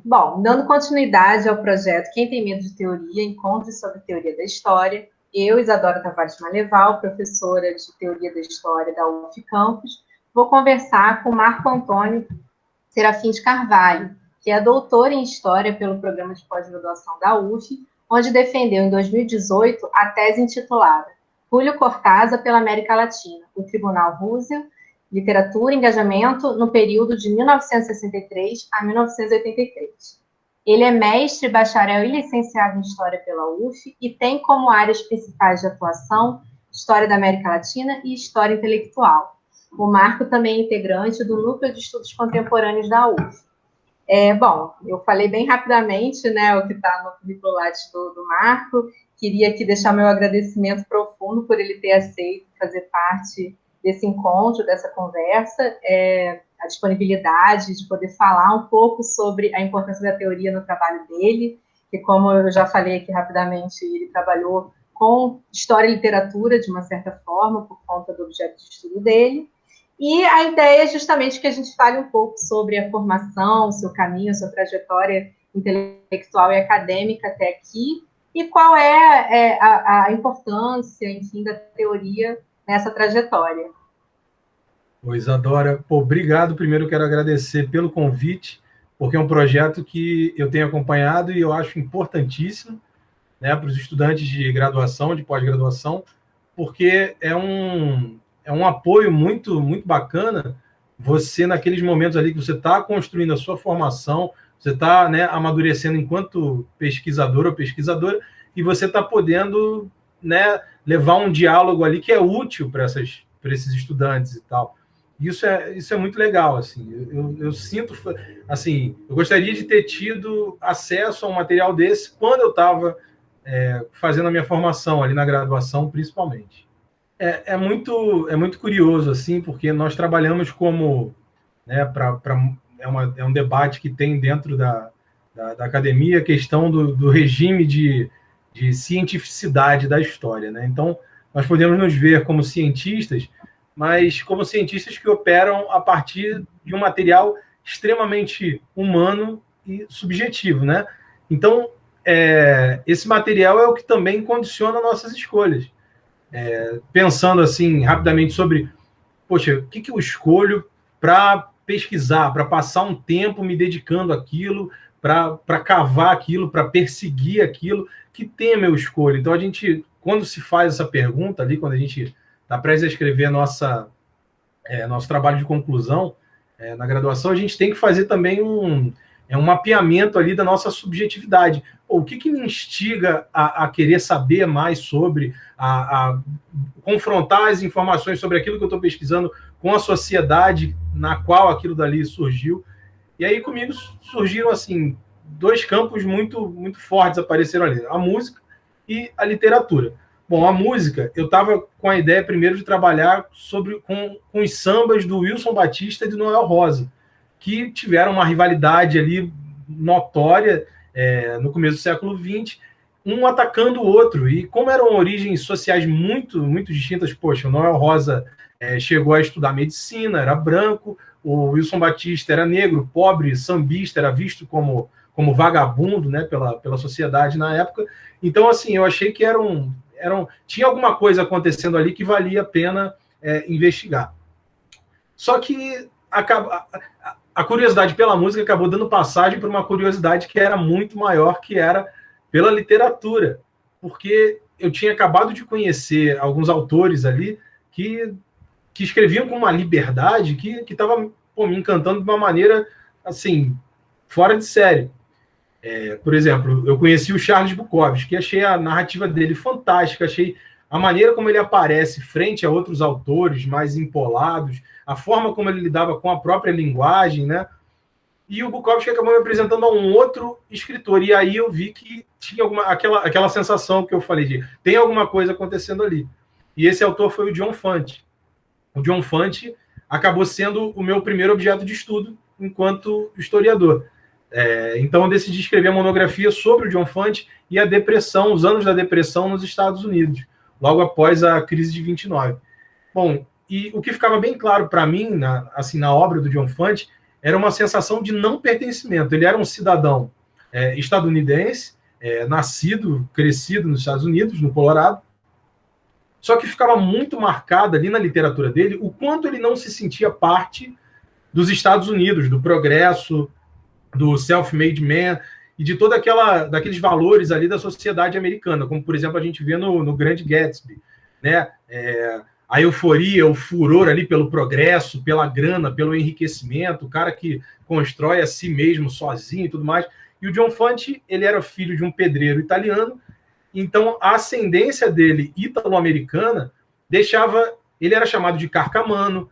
Bom, dando continuidade ao projeto Quem Tem Medo de Teoria, Encontros sobre Teoria da História, eu, Isadora Tavares Maleval, professora de Teoria da História da UF Campus, vou conversar com Marco Antônio Serafim de Carvalho, que é doutor em História pelo Programa de Pós-Graduação da UF, onde defendeu em 2018 a tese intitulada Julio Cortázar pela América Latina, o Tribunal Roosevelt, Literatura e Engajamento no período de 1963 a 1983. Ele é mestre, bacharel e licenciado em História pela UF e tem como áreas principais de atuação História da América Latina e História Intelectual. O Marco também é integrante do Núcleo de Estudos Contemporâneos da UF. Bom, eu falei bem rapidamente, né, o que está no currículo Lattes do Marco. Queria aqui deixar meu agradecimento profundo por ele ter aceito fazer parte desse encontro, dessa conversa, a disponibilidade de poder falar um pouco sobre a importância da teoria no trabalho dele, que, como eu já falei aqui rapidamente, ele trabalhou com história e literatura, de uma certa forma, por conta do objeto de estudo dele. E a ideia é justamente que a gente fale um pouco sobre a formação, o seu caminho, a sua trajetória intelectual e acadêmica até aqui, e qual é a importância, enfim, da teoria nessa trajetória. Ô, Isadora, pô, obrigado. Primeiro eu quero agradecer pelo convite, porque é um projeto que eu tenho acompanhado e eu acho importantíssimo, né, para os estudantes de graduação, de pós-graduação, porque é um apoio muito, muito bacana você, naqueles momentos ali que você está construindo a sua formação, você está, né, amadurecendo enquanto pesquisador ou pesquisadora, e você está podendo, né, levar um diálogo ali que é útil para esses estudantes e tal. Isso é muito legal, assim. Eu sinto, assim, eu gostaria de ter tido acesso a um material desse quando eu estava fazendo a minha formação ali na graduação, principalmente. É muito curioso, assim, porque nós trabalhamos como, né, é um debate que tem dentro da academia a questão do regime de cientificidade da história, né? Então, nós podemos nos ver como cientistas, mas como cientistas que operam a partir de um material extremamente humano e subjetivo, né? Então, esse material é o que também condiciona nossas escolhas. Pensando assim rapidamente sobre, poxa, o que eu escolho para pesquisar, para passar um tempo me dedicando àquilo, para cavar aquilo, para perseguir aquilo, que tema eu escolho? Então, a gente, quando se faz essa pergunta ali, quando a gente está prestes a escrever nosso trabalho de conclusão na graduação, a gente tem que fazer também um mapeamento ali da nossa subjetividade. O que me instiga a querer saber mais sobre, a confrontar as informações sobre aquilo que eu estou pesquisando com a sociedade na qual aquilo dali surgiu. E aí comigo surgiram assim dois campos muito, muito fortes apareceram ali, a música e a literatura. Bom, a música, eu estava com a ideia primeiro de trabalhar com os sambas do Wilson Batista e do Noel Rosa, que tiveram uma rivalidade ali notória no começo do século XX, um atacando o outro. E como eram origens sociais muito, muito distintas, poxa, o Noel Rosa chegou a estudar medicina, era branco, o Wilson Batista era negro, pobre, sambista, era visto como vagabundo, né, pela sociedade na época. Então, assim, eu achei que tinha alguma coisa acontecendo ali que valia a pena investigar. Só que a curiosidade pela música acabou dando passagem para uma curiosidade que era muito maior, que era pela literatura, porque eu tinha acabado de conhecer alguns autores ali que escreviam com uma liberdade que estava me encantando de uma maneira assim fora de série. Por exemplo, eu conheci o Charles Bukowski, achei a narrativa dele fantástica, achei a maneira como ele aparece frente a outros autores mais empolados, a forma como ele lidava com a própria linguagem, né? E o Bukowski acabou me apresentando a um outro escritor, e aí eu vi que tinha aquela sensação que eu falei de tem alguma coisa acontecendo ali. E esse autor foi o John Fante. O John Fante acabou sendo o meu primeiro objeto de estudo enquanto historiador. Então eu decidi escrever a monografia sobre o John Fante e a depressão, os anos da depressão nos Estados Unidos, logo após a crise de 29. Bom, e o que ficava bem claro para mim, na obra do John Fante, era uma sensação de não pertencimento. Ele era um cidadão estadunidense, nascido, crescido nos Estados Unidos, no Colorado, só que ficava muito marcado ali na literatura dele o quanto ele não se sentia parte dos Estados Unidos, do progresso, do self-made man e de toda daqueles valores ali da sociedade americana, como, por exemplo, a gente vê no Grande Gatsby, né? A euforia, o furor ali pelo progresso, pela grana, pelo enriquecimento, o cara que constrói a si mesmo sozinho e tudo mais. E o John Fante, ele era filho de um pedreiro italiano, então a ascendência dele italo-americana deixava... Ele era chamado de carcamano.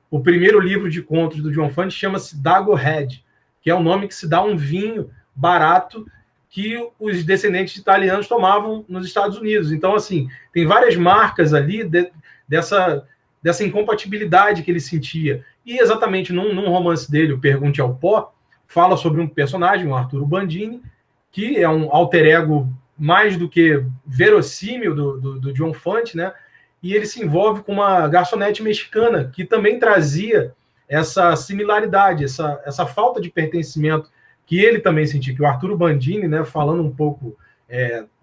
O primeiro livro de contos do John Fante chama-se Dago Red, que é o nome que se dá a um vinho barato que os descendentes de italianos tomavam nos Estados Unidos. Então, assim, tem várias marcas ali dessa incompatibilidade que ele sentia. E exatamente num romance dele, o Pergunte ao Pó, fala sobre um personagem, o Arturo Bandini, que é um alter ego mais do que verossímil do John Fante, né? E ele se envolve com uma garçonete mexicana que também trazia essa similaridade, essa falta de pertencimento que ele também sentia, que o Arturo Bandini, né, falando um pouco,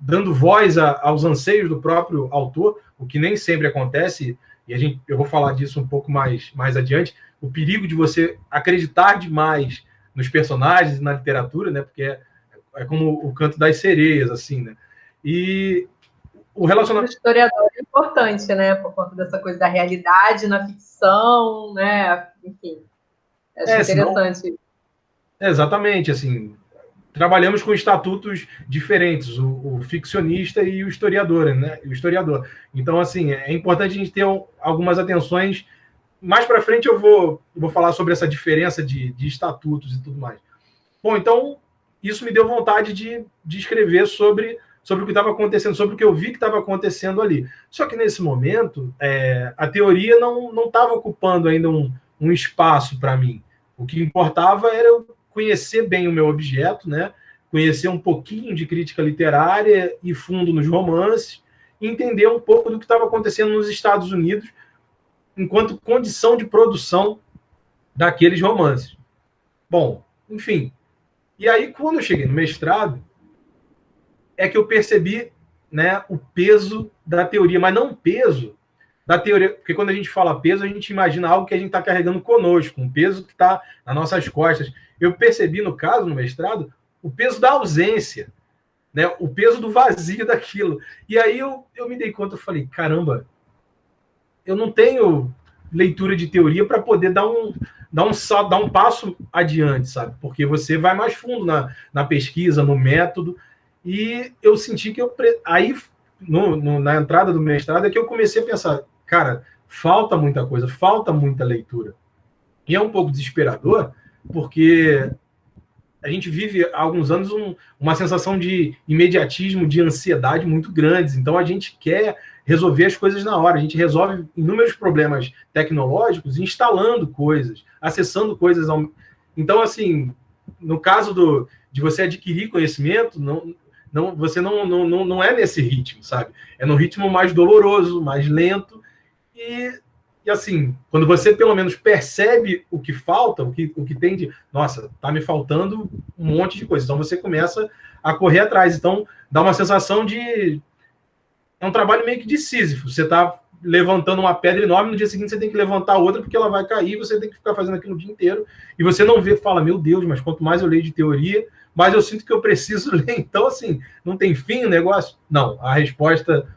dando voz aos anseios do próprio autor, o que nem sempre acontece, e eu vou falar disso um pouco mais adiante, o perigo de você acreditar demais nos personagens e na literatura, né, porque é como o canto das sereias, assim, né, e o relacionamento... O historiador é importante, né, por conta dessa coisa da realidade na ficção, né, enfim, acho interessante. Senão... Exatamente, assim, trabalhamos com estatutos diferentes, o ficcionista e o historiador, né? O historiador. Então, assim, é importante a gente ter algumas atenções. Mais para frente eu vou falar sobre essa diferença de estatutos e tudo mais. Bom, então, isso me deu vontade de escrever sobre o que estava acontecendo, sobre o que eu vi que estava acontecendo ali. Só que, nesse momento, a teoria não estava ocupando ainda um espaço para mim. O que importava era eu conhecer bem o meu objeto, né? Conhecer um pouquinho de crítica literária e fundo nos romances, e entender um pouco do que estava acontecendo nos Estados Unidos enquanto condição de produção daqueles romances. Bom, enfim. E aí, quando eu cheguei no mestrado, é que eu percebi, né, o peso da teoria, mas não o peso da teoria, porque quando a gente fala peso, a gente imagina algo que a gente está carregando conosco, um peso que está nas nossas costas. Eu percebi, no caso, no mestrado, o peso da ausência, né? O peso do vazio daquilo. E aí eu me dei conta, eu falei, caramba, eu não tenho leitura de teoria para poder dar um passo adiante, sabe? Porque você vai mais fundo na pesquisa, no método, e eu senti que aí, na entrada do mestrado, é que eu comecei a pensar, cara, falta muita coisa, falta muita leitura. E é um pouco desesperador, porque a gente vive há alguns anos uma sensação de imediatismo, de ansiedade muito grandes. Então, a gente quer resolver as coisas na hora. A gente resolve inúmeros problemas tecnológicos instalando coisas, acessando coisas. Então, assim, no caso de você adquirir conhecimento, você não é nesse ritmo, sabe? É num ritmo mais doloroso, mais lento. E assim, quando você pelo menos percebe o que falta, o que tem de... Nossa, tá me faltando um monte de coisa. Então você começa a correr atrás. Então dá uma sensação de... É um trabalho meio que de Sísifo. Você tá levantando uma pedra enorme, no dia seguinte você tem que levantar outra porque ela vai cair, você tem que ficar fazendo aquilo o dia inteiro. E você não vê, fala, meu Deus, mas quanto mais eu leio de teoria, mais eu sinto que eu preciso ler. Então, assim, não tem fim o negócio? Não, a resposta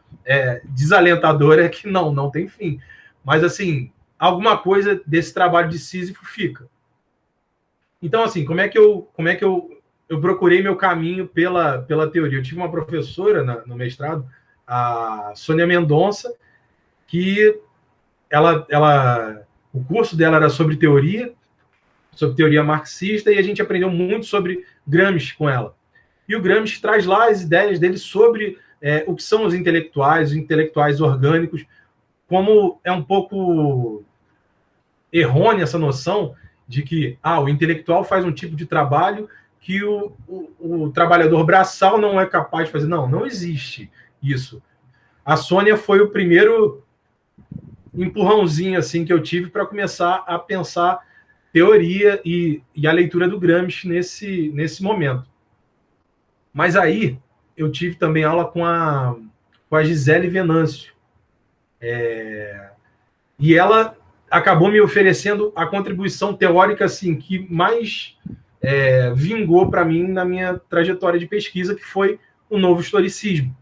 desalentadora é que não tem fim. Mas, assim, alguma coisa desse trabalho de Sísifo fica. Então, assim, como é que eu procurei meu caminho pela teoria? Eu tive uma professora no mestrado, a Sônia Mendonça, que o curso dela era sobre teoria marxista, e a gente aprendeu muito sobre Gramsci com ela. E o Gramsci traz lá as ideias dele sobre o que são os intelectuais orgânicos, como é um pouco errônea essa noção de que o intelectual faz um tipo de trabalho que o trabalhador braçal não é capaz de fazer. Não existe isso. A Sônia foi o primeiro empurrãozinho assim que eu tive para começar a pensar teoria e a leitura do Gramsci nesse momento. Mas aí eu tive também aula com a Gisele Venâncio. E ela acabou me oferecendo a contribuição teórica assim, que mais vingou para mim na minha trajetória de pesquisa, que foi o novo historicismo.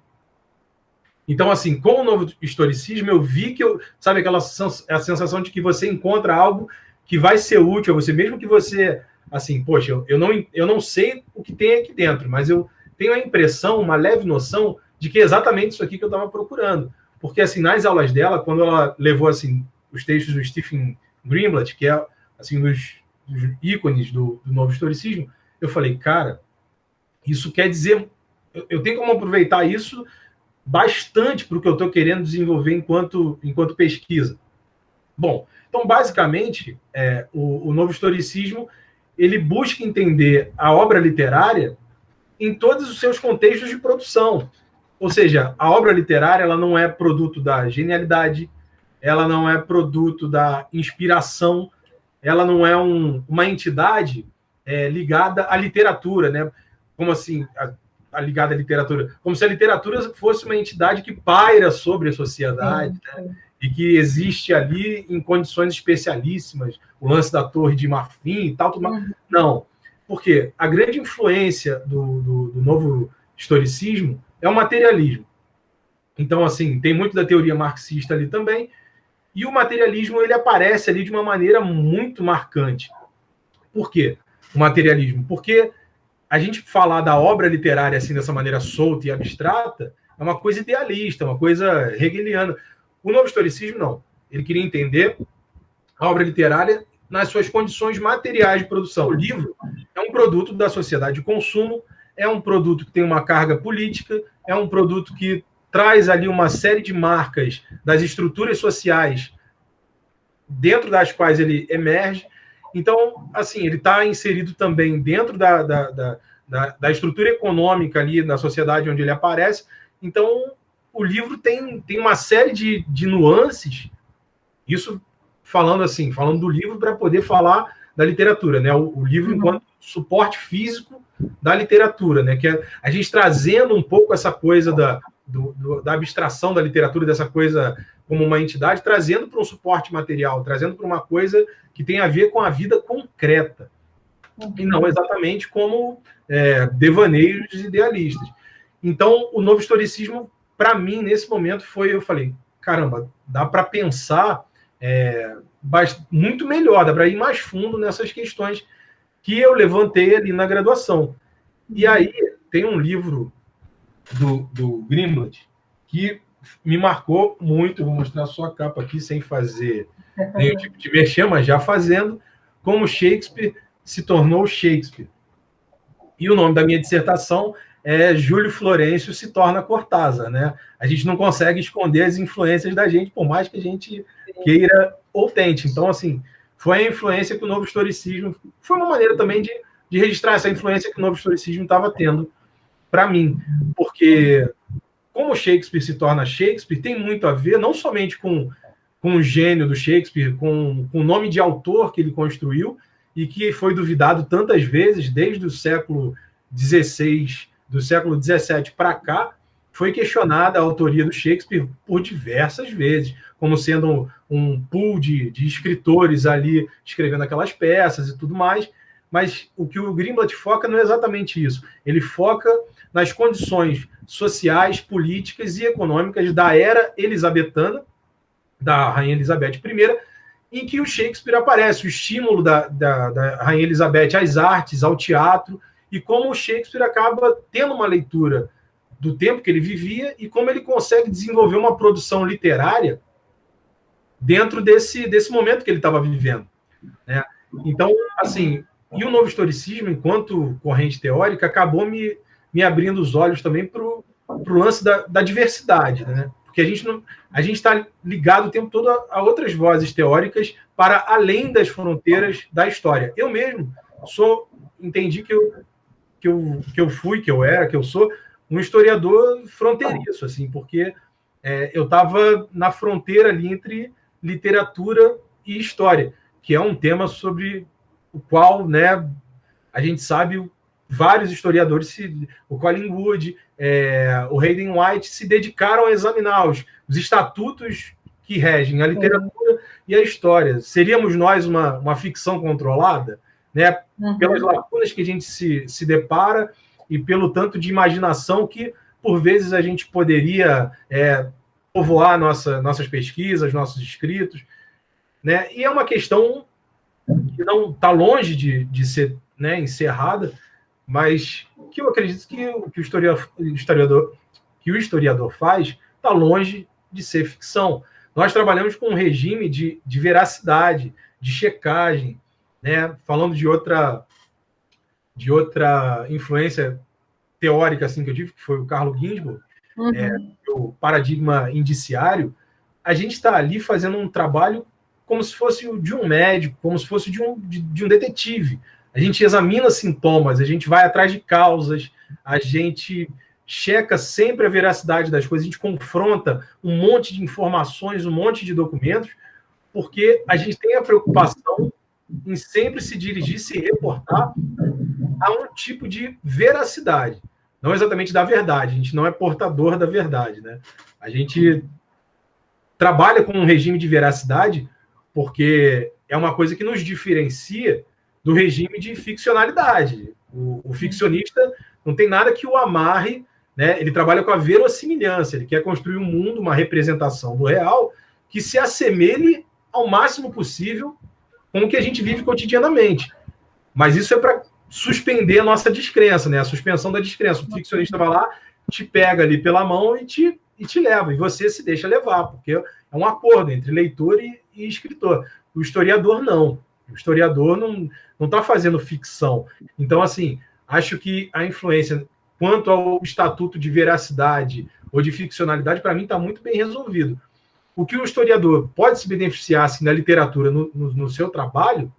Então, assim, com o novo historicismo, eu vi que sabe a sensação de que você encontra algo que vai ser útil a você, mesmo que você, assim, poxa, eu não sei o que tem aqui dentro, mas eu tenho a impressão, uma leve noção de que é exatamente isso aqui que eu estava procurando. Porque, assim, nas aulas dela, quando ela levou, assim, os textos do Stephen Greenblatt, que é, assim, dos ícones do novo historicismo, eu falei, cara, isso quer dizer... Eu tenho como aproveitar isso bastante para o que eu estou querendo desenvolver enquanto pesquisa. Bom, então, basicamente, o novo historicismo ele busca entender a obra literária em todos os seus contextos de produção. Ou seja, a obra literária ela não é produto da genialidade, ela não é produto da inspiração, ela não é uma entidade ligada à literatura, né? Como assim, ligada à literatura? Como se a literatura fosse uma entidade que paira sobre a sociedade, né? E que existe ali em condições especialíssimas, o lance da Torre de Marfim e tal. Não, porque a grande influência do novo historicismo é o materialismo. Então, assim, tem muito da teoria marxista ali também, e o materialismo ele aparece ali de uma maneira muito marcante. Por quê? O materialismo? Porque a gente falar da obra literária assim dessa maneira solta e abstrata é uma coisa idealista, uma coisa hegeliana. O novo historicismo, não. Ele queria entender a obra literária nas suas condições materiais de produção. O livro é um produto da sociedade de consumo, é um produto que tem uma carga política, é um produto que traz ali uma série de marcas das estruturas sociais dentro das quais ele emerge. Então, assim, ele está inserido também dentro da estrutura econômica ali na sociedade onde ele aparece. Então, o livro tem uma série de nuances, isso falando do livro para poder falar da literatura, né? O livro enquanto suporte físico da literatura, né? Que é a gente trazendo um pouco essa coisa da abstração da literatura, dessa coisa como uma entidade, trazendo para um suporte material, trazendo para uma coisa que tem a ver com a vida concreta, e não exatamente como devaneios idealistas. Então, o novo historicismo, para mim, nesse momento, eu falei, caramba, dá para pensar muito melhor, dá para ir mais fundo nessas questões que eu levantei ali na graduação. E aí, tem um livro do Greenblatt que me marcou muito, vou mostrar a sua capa aqui, sem fazer nenhum tipo de mexer, mas já fazendo, Como Shakespeare se tornou Shakespeare. E o nome da minha dissertação é Júlio Florencio se torna Cortázar, né? A gente não consegue esconder as influências da gente, por mais que a gente queira ou tente. Então, assim, foi a influência que o novo historicismo... Foi uma maneira também de registrar essa influência que o novo historicismo estava tendo para mim. Porque como Shakespeare se torna Shakespeare, tem muito a ver, não somente com o gênio do Shakespeare, com o nome de autor que ele construiu, e que foi duvidado tantas vezes, desde o século XVI, do século XVII para cá, foi questionada a autoria do Shakespeare por diversas vezes, como sendo um pool de escritores ali escrevendo aquelas peças e tudo mais, mas o que o Greenblatt foca não é exatamente isso. Ele foca nas condições sociais, políticas e econômicas da era elisabetana, da Rainha Elizabeth I, em que o Shakespeare aparece, o estímulo da Rainha Elizabeth às artes, ao teatro, e como o Shakespeare acaba tendo uma leitura do tempo que ele vivia e como ele consegue desenvolver uma produção literária dentro desse momento que ele estava vivendo, né? Então, assim, e o novo historicismo, enquanto corrente teórica, acabou me abrindo os olhos também para o lance da diversidade, né? Porque a gente está ligado o tempo todo a outras vozes teóricas para além das fronteiras da história. Eu mesmo entendi que eu sou um historiador fronteiriço, assim, porque eu estava na fronteira ali entre literatura e história, que é um tema sobre o qual, né, a gente sabe, vários historiadores, o Colin Wood, o Hayden White, se dedicaram a examinar os estatutos que regem a literatura e a história. Seríamos nós uma ficção controlada, né, pelas lacunas que a gente se depara e pelo tanto de imaginação que, por vezes, a gente poderia povoar nossas pesquisas, nossos escritos, né? E é uma questão que não está longe de ser, né, encerrada, mas que eu acredito que o historiador faz está longe de ser ficção. Nós trabalhamos com um regime de veracidade, de checagem, né? Falando de outra influência teórica assim que eu tive, que foi o Carlo Ginzburg, o paradigma indiciário. A gente está ali fazendo um trabalho como se fosse o de um médico, como se fosse de um detetive. A gente examina sintomas, a gente vai atrás de causas, a gente checa sempre a veracidade das coisas, a gente confronta um monte de informações, um monte de documentos, porque a gente tem a preocupação em sempre se dirigir, se reportar a um tipo de veracidade. Não exatamente da verdade, a gente não é portador da verdade, né? A gente trabalha com um regime de veracidade porque é uma coisa que nos diferencia do regime de ficcionalidade. O ficcionista não tem nada que o amarre, né? Ele trabalha com a verossimilhança, ele quer construir um mundo, uma representação do real que se assemelhe ao máximo possível com o que a gente vive cotidianamente. Mas isso é para suspender a nossa descrença, né? A suspensão da descrença. O ficcionista vai lá, te pega ali pela mão e te leva, e você se deixa levar, porque é um acordo entre leitor e escritor. O historiador não. O historiador não está fazendo ficção. Então, assim, acho que a influência quanto ao estatuto de veracidade ou de ficcionalidade, para mim, está muito bem resolvido. O que o historiador pode se beneficiar assim, da literatura no seu trabalho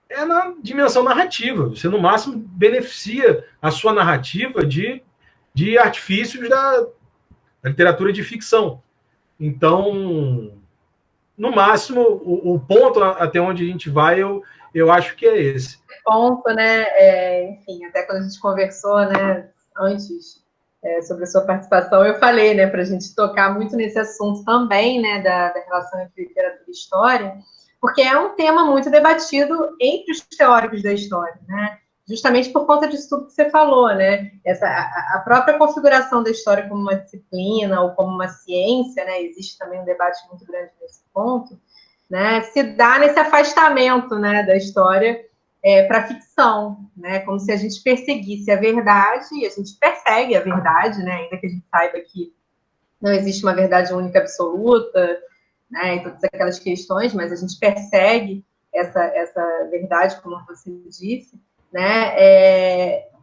é na dimensão narrativa. Você, no máximo, beneficia a sua narrativa de artifícios da literatura de ficção. Então, no máximo, o ponto até onde a gente vai, eu acho que é esse. Ponto, né? Enfim, até quando a gente conversou, né, antes sobre a sua participação, eu falei, né, para a gente tocar muito nesse assunto também, né, da relação entre literatura e história, porque é um tema muito debatido entre os teóricos da história, né? Justamente por conta disso tudo que você falou, né? A própria configuração da história como uma disciplina ou como uma ciência, né? Existe também um debate muito grande nesse ponto, né? Se dá nesse afastamento, né, da história para a ficção, né? Como se a gente perseguisse a verdade, e a gente persegue a verdade, né? Ainda que a gente saiba que não existe uma verdade única absoluta, né? E todas aquelas questões, mas a gente persegue essa verdade, como você disse, né?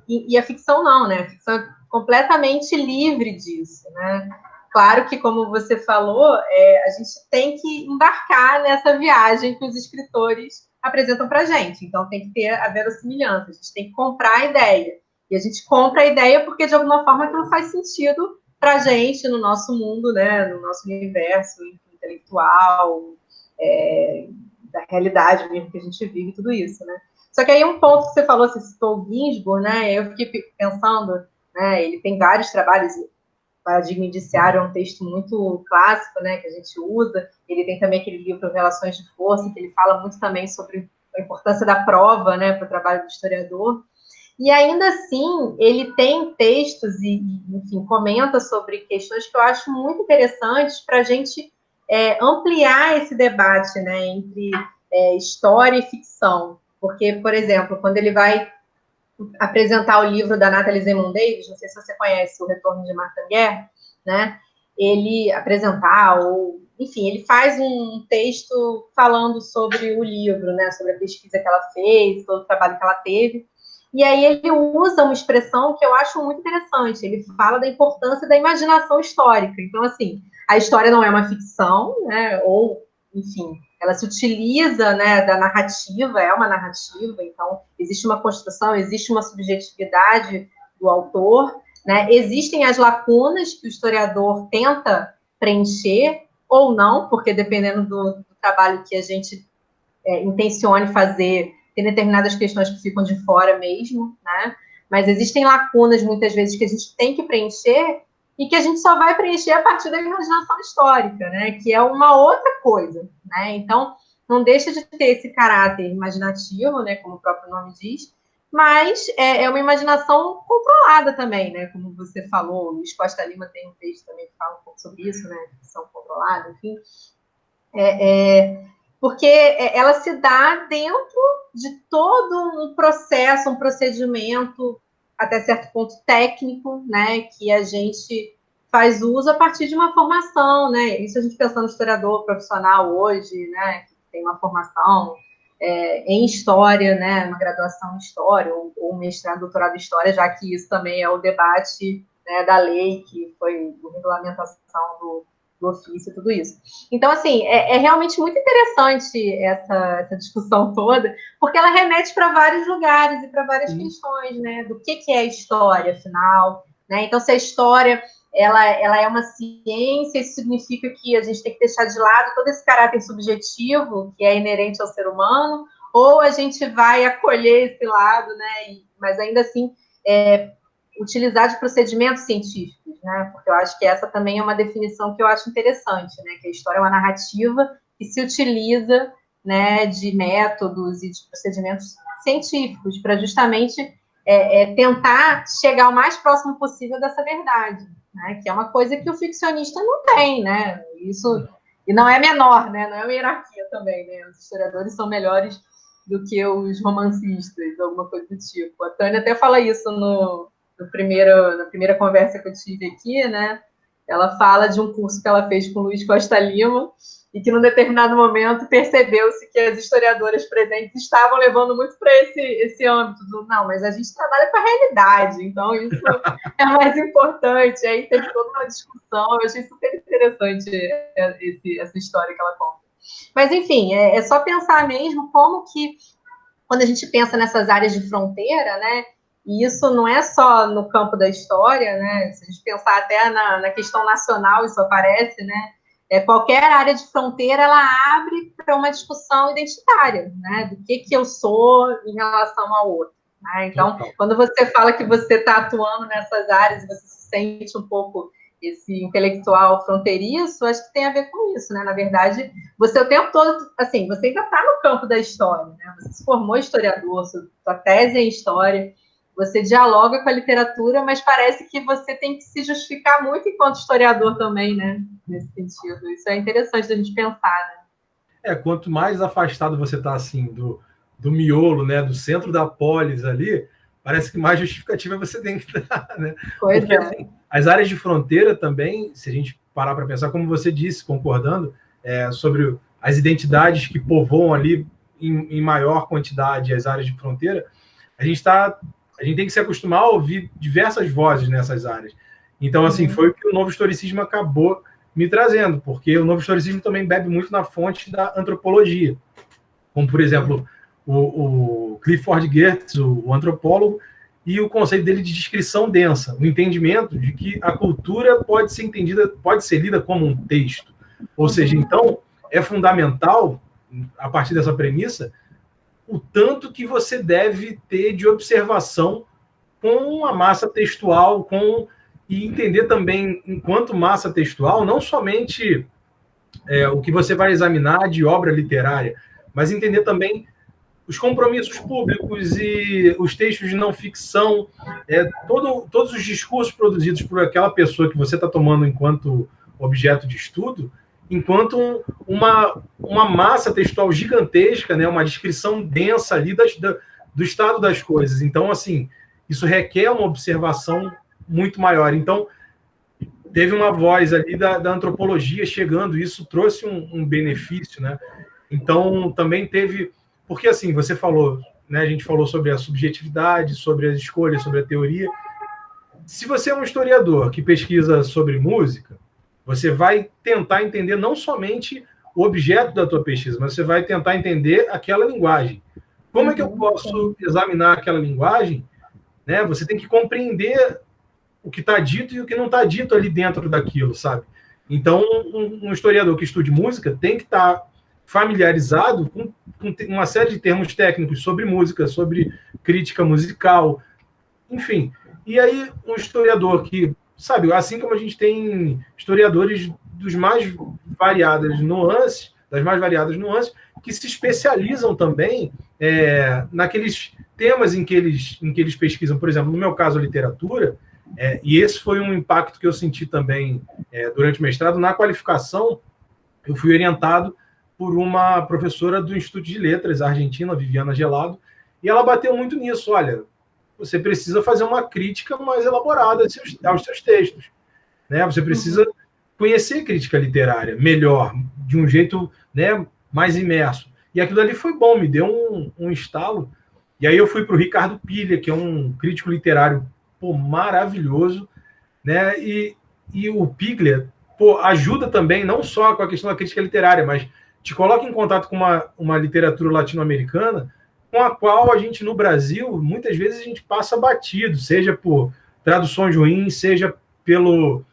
E a ficção não, né? A ficção é completamente livre disso, né? Claro que, como você falou, a gente tem que embarcar nessa viagem que os escritores apresentam para a gente. Então, tem que ter a verossimilhança, a gente tem que comprar a ideia. E a gente compra a ideia porque, de alguma forma, aquilo faz sentido para a gente, no nosso mundo, né? No nosso universo intelectual, da realidade mesmo que a gente vive, tudo isso, né? Só que aí um ponto que você falou, você citou o Ginzburg, né? Eu fiquei pensando, né? Ele tem vários trabalhos. O Paradigma Indiciário é um texto muito clássico, né, que a gente usa. Ele tem também aquele livro Relações de Força, que ele fala muito também sobre a importância da prova, né, para o trabalho do historiador. E ainda assim, ele tem textos e, enfim, comenta sobre questões que eu acho muito interessantes para a gente ampliar esse debate, né, entre história e ficção. Porque, por exemplo, quando ele vai apresentar o livro da Natalie Zemon Davis, não sei se você conhece, O Retorno de Martin Guerre, né? Ele apresentar, ou, enfim, ele faz um texto falando sobre o livro, né? Sobre a pesquisa que ela fez, todo o trabalho que ela teve. E aí ele usa uma expressão que eu acho muito interessante. Ele fala da importância da imaginação histórica. Então, assim, a história não é uma ficção, né? Ou, enfim, ela se utiliza, né, da narrativa, é uma narrativa, então existe uma construção, existe uma subjetividade do autor, né? Existem as lacunas que o historiador tenta preencher, ou não, porque dependendo do trabalho que a gente intencione fazer, tem determinadas questões que ficam de fora mesmo, né? Mas existem lacunas, muitas vezes, que a gente tem que preencher e que a gente só vai preencher a partir da imaginação histórica, né? Que é uma outra coisa, né? Então, não deixa de ter esse caráter imaginativo, né? Como o próprio nome diz, mas é uma imaginação controlada também, né? Como você falou, o Luiz Costa Lima tem um texto também que fala um pouco sobre isso, né? Ficção controlada, enfim. Porque ela se dá dentro de todo um processo, um procedimento, até certo ponto técnico, né? Que a gente faz uso a partir de uma formação, né? Isso a gente pensando no historiador profissional hoje, né? Que tem uma formação em história, né, uma graduação em história, ou mestrado, doutorado em história, já que isso também é o debate, né, da lei, que foi a regulamentação do ofício e tudo isso. Então, assim, é realmente muito interessante essa discussão toda, porque ela remete para vários lugares e para várias questões, né, do que é história, afinal, né? Então, se a história ela é uma ciência, isso significa que a gente tem que deixar de lado todo esse caráter subjetivo que é inerente ao ser humano, ou a gente vai acolher esse lado, né? Mas ainda assim utilizar de procedimentos científicos, né? Porque eu acho que essa também é uma definição que eu acho interessante, né? Que a história é uma narrativa que se utiliza, né, de métodos e de procedimentos científicos para justamente tentar chegar o mais próximo possível dessa verdade, né? Que é uma coisa que o ficcionista não tem, né? Isso, e não é menor, né? Não é uma hierarquia também, né? Os historiadores são melhores do que os romancistas, alguma coisa do tipo. A Tânia até fala isso na primeira conversa que eu tive aqui, né? Ela fala de um curso que ela fez com o Luiz Costa Lima, e que, num determinado momento, percebeu-se que as historiadoras presentes estavam levando muito para esse âmbito do, não, mas a gente trabalha com a realidade, então isso é mais importante. Aí teve toda uma discussão, eu achei super interessante essa história que ela conta. Mas, enfim, é só pensar mesmo como que, quando a gente pensa nessas áreas de fronteira, né, e isso não é só no campo da história, né, se a gente pensar até na questão nacional, isso aparece, né, qualquer área de fronteira, ela abre para uma discussão identitária, né? Do que eu sou em relação ao outro. Né? Então, quando você fala que você está atuando nessas áreas, você se sente um pouco esse intelectual fronteiriço, acho que tem a ver com isso, né? Na verdade, você o tempo todo, assim, você ainda está no campo da história, né? Você se formou historiador, sua tese é em história, você dialoga com a literatura, mas parece que você tem que se justificar muito enquanto historiador também, né? Nesse sentido. Isso é interessante da gente pensar, né? Quanto mais afastado você está, assim, do miolo, né? Do centro da polis ali, parece que mais justificativa você tem que dar, né? Pois porque, assim, as áreas de fronteira também, se a gente parar para pensar, como você disse, concordando, sobre as identidades que povoam ali em maior quantidade as áreas de fronteira, a gente tem que se acostumar a ouvir diversas vozes nessas áreas. Então, assim, foi o que o novo historicismo acabou me trazendo, porque o novo historicismo também bebe muito na fonte da antropologia. Como, por exemplo, o Clifford Geertz, o antropólogo, e o conceito dele de descrição densa, o entendimento de que a cultura pode ser lida como um texto. Ou seja, então, é fundamental, a partir dessa premissa, o tanto que você deve ter de observação com a massa textual, e entender também, enquanto massa textual, não somente o que você vai examinar de obra literária, mas entender também os compromissos públicos e os textos de não ficção, todos os discursos produzidos por aquela pessoa que você está tomando enquanto objeto de estudo, enquanto uma massa textual gigantesca, né, uma descrição densa ali do estado das coisas. Então, assim, isso requer uma observação muito maior. Então, teve uma voz ali da antropologia chegando, isso trouxe um benefício, né? Então, também teve... Porque, assim, você falou, né, a gente falou sobre a subjetividade, sobre as escolhas, sobre a teoria. Se você é um historiador que pesquisa sobre música, você vai tentar entender não somente o objeto da tua pesquisa, mas você vai tentar entender aquela linguagem. Como é que eu posso examinar aquela linguagem? Né? Você tem que compreender o que está dito e o que não está dito ali dentro daquilo, sabe? Então, um historiador que estude música tem que estar familiarizado com uma série de termos técnicos sobre música, sobre crítica musical, enfim. E aí, um historiador que, sabe, assim como a gente tem historiadores dos mais variadas nuances, das mais variadas nuances, que se especializam também naqueles temas em que eles pesquisam. Por exemplo, no meu caso, a literatura, e esse foi um impacto que eu senti também durante o mestrado. Na qualificação, eu fui orientado por uma professora do Instituto de Letras, argentina, Viviana Gelado, e ela bateu muito nisso. Olha, você precisa fazer uma crítica mais elaborada aos seus textos, né? Você precisa conhecer crítica literária melhor, de um jeito, né, mais imerso. E aquilo ali foi bom, me deu um estalo. E aí eu fui para o Ricardo Pilha, que é um crítico literário maravilhoso, né? E o Piglia ajuda também, não só com a questão da crítica literária, mas te coloca em contato com uma literatura latino-americana com a qual a gente, no Brasil, muitas vezes a gente passa batido, seja por traduções ruins, seja pelo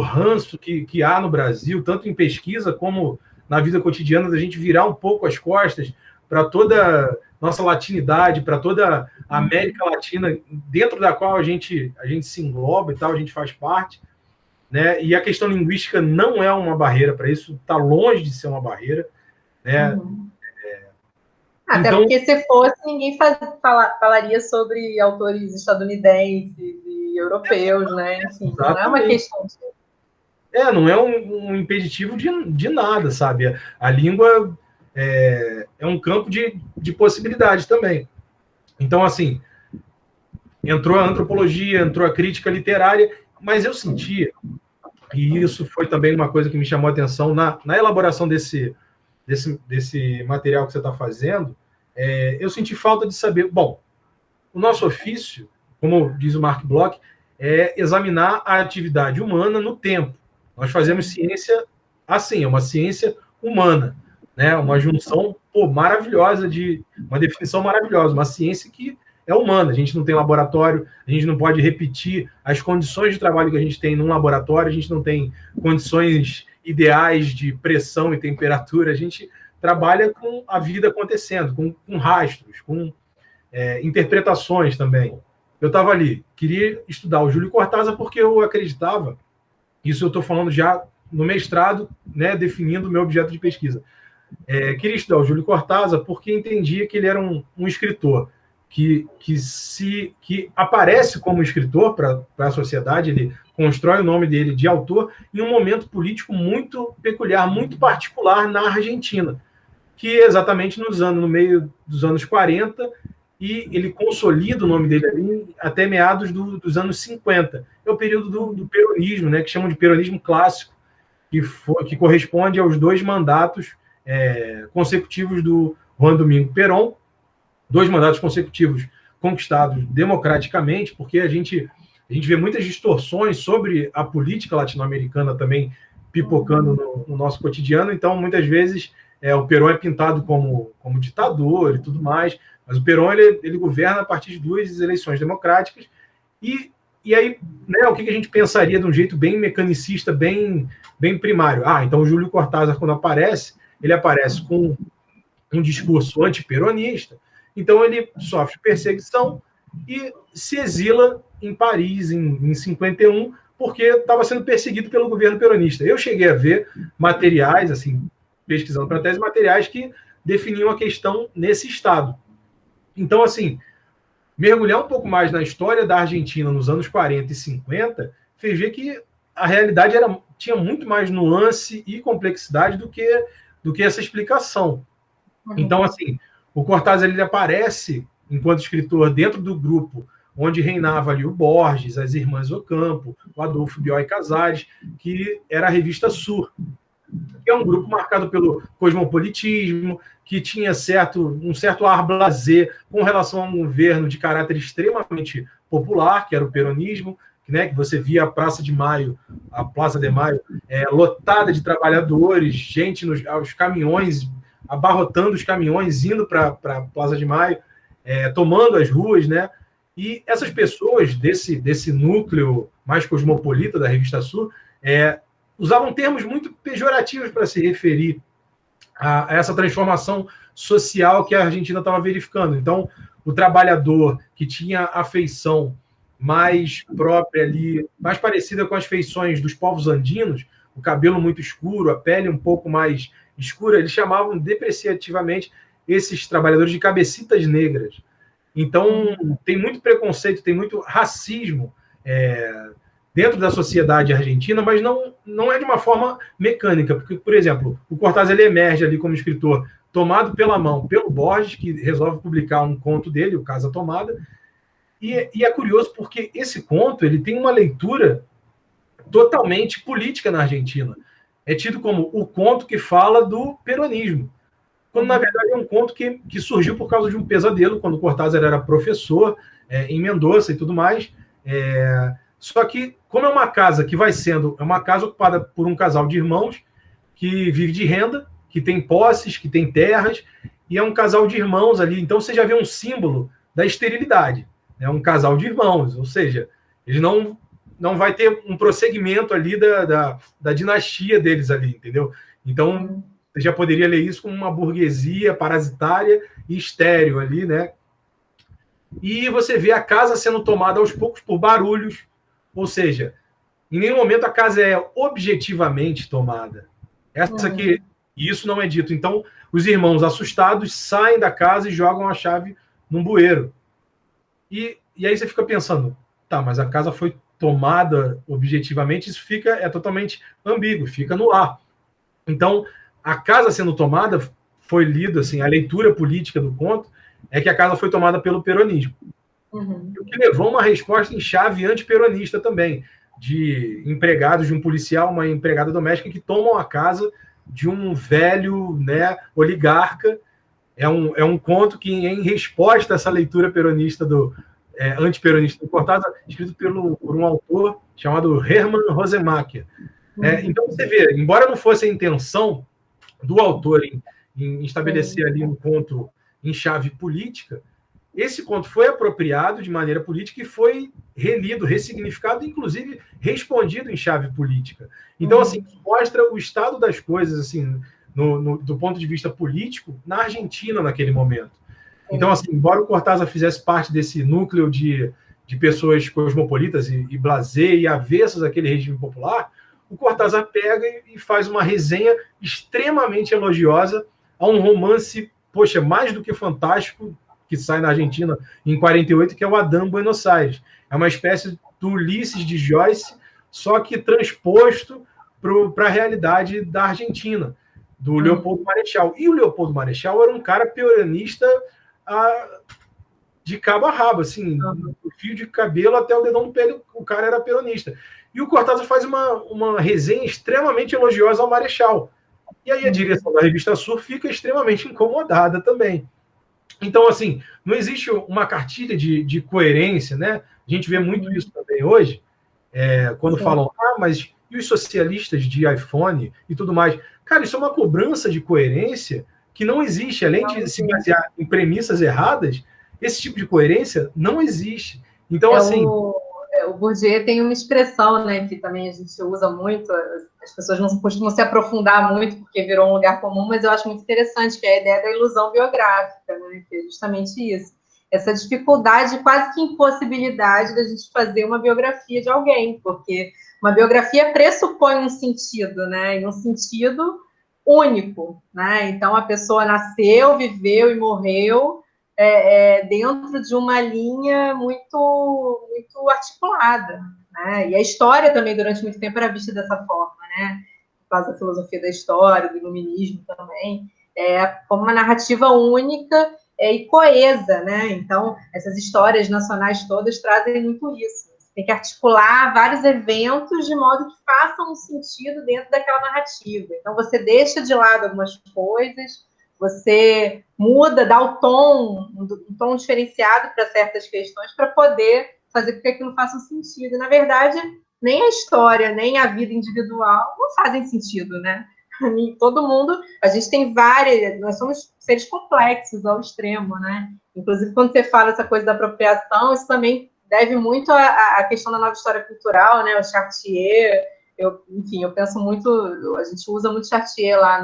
ranço que há no Brasil, tanto em pesquisa como na vida cotidiana, da gente virar um pouco as costas para toda nossa latinidade, para toda a América Latina, dentro da qual a gente se engloba e tal, a gente faz parte, né? E a questão linguística não é uma barreira para isso, está longe de ser uma barreira, né? Até então, porque se fosse, ninguém falaria sobre autores estadunidenses e europeus, né? Enfim, não é uma questão de... não é um impeditivo de nada, sabe? A língua é um campo de possibilidades também. Então, assim, entrou a antropologia, entrou a crítica literária, mas eu sentia, e isso foi também uma coisa que me chamou a atenção na elaboração desse material que você está fazendo, eu senti falta de saber... Bom, o nosso ofício, como diz o Mark Bloch, é examinar a atividade humana no tempo. Nós fazemos ciência assim, é uma ciência humana, né? Uma junção maravilhosa, uma definição maravilhosa, uma ciência que é humana. A gente não tem laboratório, a gente não pode repetir as condições de trabalho que a gente tem num laboratório, a gente não tem condições ideais de pressão e temperatura, a gente trabalha com a vida acontecendo, com rastros, com interpretações também. Eu estava ali, queria estudar o Júlio Cortázar porque eu acreditava, isso eu estou falando já no mestrado, né, definindo o meu objeto de pesquisa. Queria estudar o Júlio Cortázar porque entendia que ele era um escritor que aparece como escritor para a sociedade, ele constrói o nome dele de autor em um momento político muito peculiar, muito particular na Argentina, que exatamente no meio dos anos 40, e ele consolida o nome dele ali até meados dos anos 50. É o período do peronismo, né, que chamam de peronismo clássico, que corresponde aos 2 mandatos consecutivos do Juan Domingo Perón, 2 mandatos consecutivos conquistados democraticamente, porque a gente vê muitas distorções sobre a política latino-americana também pipocando no nosso cotidiano. Então, muitas vezes, o Perón é pintado como ditador e tudo mais, mas o Perón ele governa a partir de 2 eleições democráticas. E aí, né, o que a gente pensaria de um jeito bem mecanicista, bem primário? Então o Júlio Cortázar, quando ele aparece com um discurso antiperonista, então ele sofre perseguição e se exila em Paris em 51, porque estava sendo perseguido pelo governo peronista. Eu cheguei a ver materiais, assim, pesquisando para a tese, materiais que definiam a questão nesse estado. Então, assim, mergulhar um pouco mais na história da Argentina nos anos 40 e 50 fez ver que a realidade tinha muito mais nuance e complexidade do que essa explicação. Então, assim, o Cortázar ele aparece enquanto escritor dentro do grupo onde reinava ali o Borges, as Irmãs Ocampo, o Adolfo Bioy Casares, que era a revista Sur, que é um grupo marcado pelo cosmopolitismo, que tinha um certo ar blasé com relação a um governo de caráter extremamente popular, que era o peronismo, né, que você via a Praça de Maio lotada de trabalhadores, gente aos caminhões, abarrotando os caminhões, indo para a Plaza de Maio, tomando as ruas, né? E essas pessoas desse núcleo mais cosmopolita da Revista Sur usavam termos muito pejorativos para se referir a essa transformação social que a Argentina estava verificando. Então, o trabalhador que tinha a feição mais própria ali, mais parecida com as feições dos povos andinos, o cabelo muito escuro, a pele um pouco mais escura, eles chamavam depreciativamente esses trabalhadores de cabecitas negras. Então, tem muito preconceito, tem muito racismo dentro da sociedade argentina, mas não é de uma forma mecânica, porque, por exemplo, o Cortázar ele emerge ali como escritor tomado pela mão pelo Borges, que resolve publicar um conto dele, o Casa Tomada, e é curioso porque esse conto ele tem uma leitura totalmente política na Argentina. É tido como o conto que fala do peronismo, quando na verdade é um conto que surgiu por causa de um pesadelo, quando o Cortázar era professor em Mendoza e tudo mais. Só que, como é uma casa que vai sendo, é uma casa ocupada por um casal de irmãos que vive de renda, que tem posses, que tem terras, e é um casal de irmãos ali. Então você já vê um símbolo da esterilidade. É um casal de irmãos, ou seja, eles não vai ter um prosseguimento ali da dinastia deles ali, entendeu? Então, você já poderia ler isso como uma burguesia parasitária e estéril ali, né? E você vê a casa sendo tomada aos poucos por barulhos, ou seja, em nenhum momento a casa é objetivamente tomada. Essa aqui, e isso não é dito. Então, os irmãos assustados saem da casa e jogam a chave num bueiro. E aí você fica pensando, tá, mas a casa foi tomada objetivamente, isso é totalmente ambíguo, fica no ar. Então, a casa sendo tomada, foi lido, assim, a leitura política do conto é que a casa foi tomada pelo peronismo. O que levou uma resposta em chave antiperonista também, de empregados de um policial, uma empregada doméstica que tomam a casa de um velho, né, oligarca. É um conto que, em resposta a essa leitura peronista antiperonista do Cortázar, escrito por um autor chamado Hermann Rosemacher. Então, você vê, embora não fosse a intenção do autor em estabelecer ali um conto em chave política, esse conto foi apropriado de maneira política e foi relido, ressignificado, inclusive respondido em chave política. Então, assim, mostra o estado das coisas, assim, do ponto de vista político, na Argentina naquele momento. Então, assim, embora o Cortázar fizesse parte desse núcleo de pessoas cosmopolitas e blasé e avessas àquele regime popular, o Cortázar pega e faz uma resenha extremamente elogiosa a um romance, poxa, mais do que fantástico, que sai na Argentina em 48, que é o Adán Buenos Aires. É uma espécie do Ulisses de Joyce, só que transposto para a realidade da Argentina, do Leopoldo Marechal. E o Leopoldo Marechal era um cara peronista de cabo a rabo, assim, do fio de cabelo até o dedão do pé, o cara era peronista. E o Cortázar faz uma resenha extremamente elogiosa ao Marechal. E aí a direção da revista Sur fica extremamente incomodada também. Então, assim, não existe uma cartilha de coerência, né? A gente vê muito isso também hoje, quando falam, mas e os socialistas de iPhone e tudo mais? Cara, isso é uma cobrança de coerência que não existe. Além de se basear em premissas erradas, esse tipo de coerência não existe. Então, assim... O Bourdieu tem uma expressão, né, que também a gente usa muito, as pessoas não costumam se aprofundar muito porque virou um lugar comum, mas eu acho muito interessante, que é a ideia da ilusão biográfica, né, que é justamente isso. Essa dificuldade, quase que impossibilidade da gente fazer uma biografia de alguém, porque uma biografia pressupõe um sentido, né, e um sentido único, né, então a pessoa nasceu, viveu e morreu dentro de uma linha muito, muito articulada, né? E a história também, durante muito tempo, era vista dessa forma, né? Por causa da filosofia da história, do iluminismo também, como uma narrativa única e coesa, né? Então, essas histórias nacionais todas trazem muito isso. Você tem que articular vários eventos de modo que façam um sentido dentro daquela narrativa. Então, você deixa de lado algumas coisas, você muda, dá o tom, um tom diferenciado para certas questões para poder fazer com que aquilo faça um sentido. E, na verdade, nem a história, nem a vida individual não fazem sentido, né? Todo mundo, a gente tem várias, nós somos seres complexos ao extremo, né? Inclusive, quando você fala essa coisa da apropriação, isso também deve muito à questão da nova história cultural, né? O Chartier, enfim, eu penso muito, a gente usa muito Chartier lá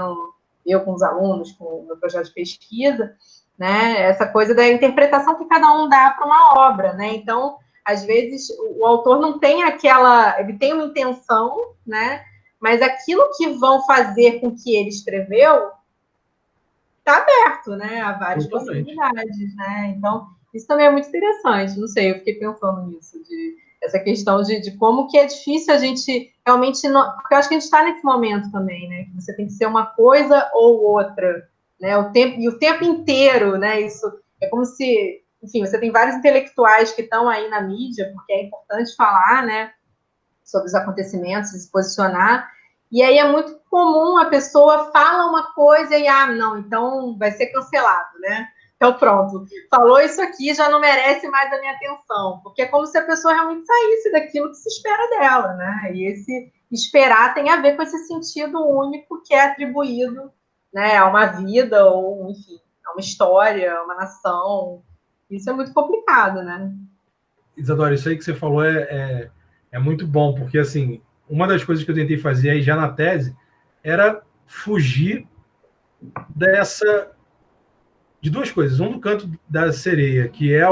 eu com os alunos, com o meu projeto de pesquisa, né? Essa coisa da interpretação que cada um dá para uma obra, né? Então, às vezes, o autor não tem aquela... Ele tem uma intenção, né? Mas aquilo que vão fazer com que ele escreveu está aberto, né? A várias possibilidades, né? Então, isso também é muito interessante. Não sei, eu fiquei pensando nisso, essa questão de como que é difícil a gente realmente... Porque eu acho que a gente está nesse momento também, né? Que você tem que ser uma coisa ou outra, né? O tempo inteiro, né? Isso é como se... Enfim, você tem vários intelectuais que estão aí na mídia, porque é importante falar, né? Sobre os acontecimentos, se posicionar. E aí é muito comum a pessoa fala uma coisa e, não, então vai ser cancelado, né? Então, pronto, falou isso aqui, já não merece mais a minha atenção, porque é como se a pessoa realmente saísse daquilo que se espera dela, né? E esse esperar tem a ver com esse sentido único que é atribuído, né, a uma vida, ou, enfim, a uma história, a uma nação. Isso é muito complicado, né? Isadora, isso aí que você falou é muito bom, porque, assim, uma das coisas que eu tentei fazer aí já na tese era fugir de duas coisas. Um, do canto da sereia, que é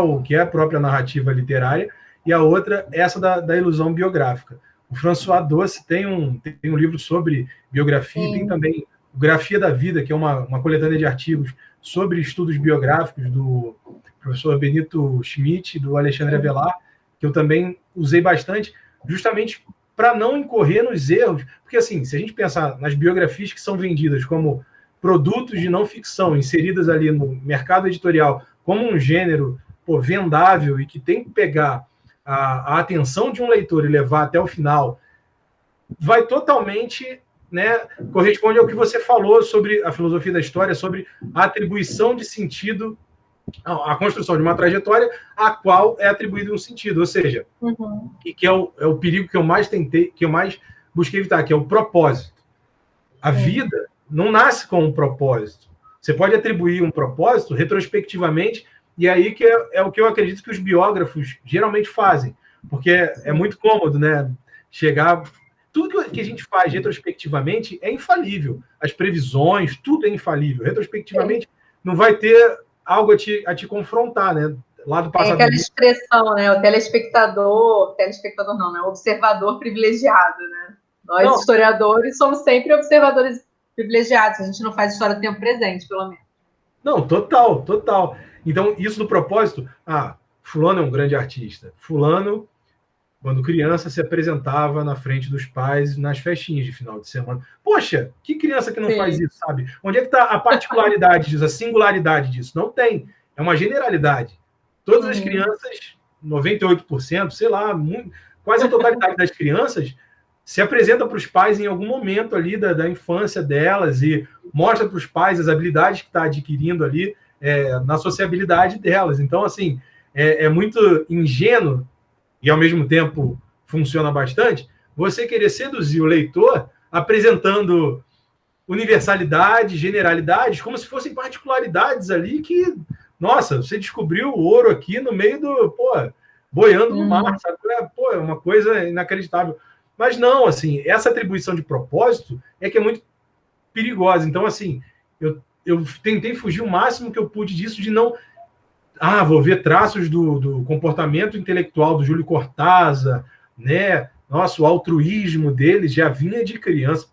a própria narrativa literária, e a outra, essa da ilusão biográfica. O François Doce tem um livro sobre biografia, e tem também o Grafia da Vida, que é uma coletânea de artigos sobre estudos biográficos do professor Benito Schmidt e do Alexandre Avelar, que eu também usei bastante, justamente para não incorrer nos erros. Porque, assim, se a gente pensar nas biografias que são vendidas como produtos de não ficção inseridas ali no mercado editorial como um gênero vendável e que tem que pegar a atenção de um leitor e levar até o final, vai totalmente, né, corresponde ao que você falou sobre a filosofia da história, sobre a atribuição de sentido, a construção de uma trajetória a qual é atribuído um sentido, ou seja, e que é o perigo que eu mais tentei, que eu mais busquei evitar, que é o propósito. A vida não nasce com um propósito. Você pode atribuir um propósito retrospectivamente, e aí que é o que eu acredito que os biógrafos geralmente fazem, porque é muito cômodo, né? Chegar... Tudo que a gente faz retrospectivamente é infalível. As previsões, tudo é infalível. Retrospectivamente, não vai ter algo a te confrontar, né? Lá do passado. Tem aquela expressão, né? O telespectador não, né? O observador privilegiado, né? Nós, historiadores, somos sempre observadores privilegiados. A gente não faz história do tempo presente, pelo menos. Não, total, total. Então, isso do propósito, fulano é um grande artista. Fulano, quando criança, se apresentava na frente dos pais nas festinhas de final de semana. Poxa, que criança que não faz isso, sabe? Onde é que está a particularidade disso, a singularidade disso? Não tem. É uma generalidade. Todas as crianças, 98%, sei lá, quase a totalidade das crianças se apresenta para os pais em algum momento ali da infância delas e mostra para os pais as habilidades que está adquirindo ali na sociabilidade delas. Então, assim, é muito ingênuo e, ao mesmo tempo, funciona bastante, você querer seduzir o leitor apresentando universalidades, generalidades, como se fossem particularidades ali que, nossa, você descobriu o ouro aqui no meio boiando no mar, sabe? É uma coisa inacreditável. Mas não, assim, essa atribuição de propósito é que é muito perigosa. Então, assim, eu tentei fugir o máximo que eu pude disso, de não... vou ver traços do comportamento intelectual do Júlio Cortázar, né? Nossa, o altruísmo dele já vinha de criança.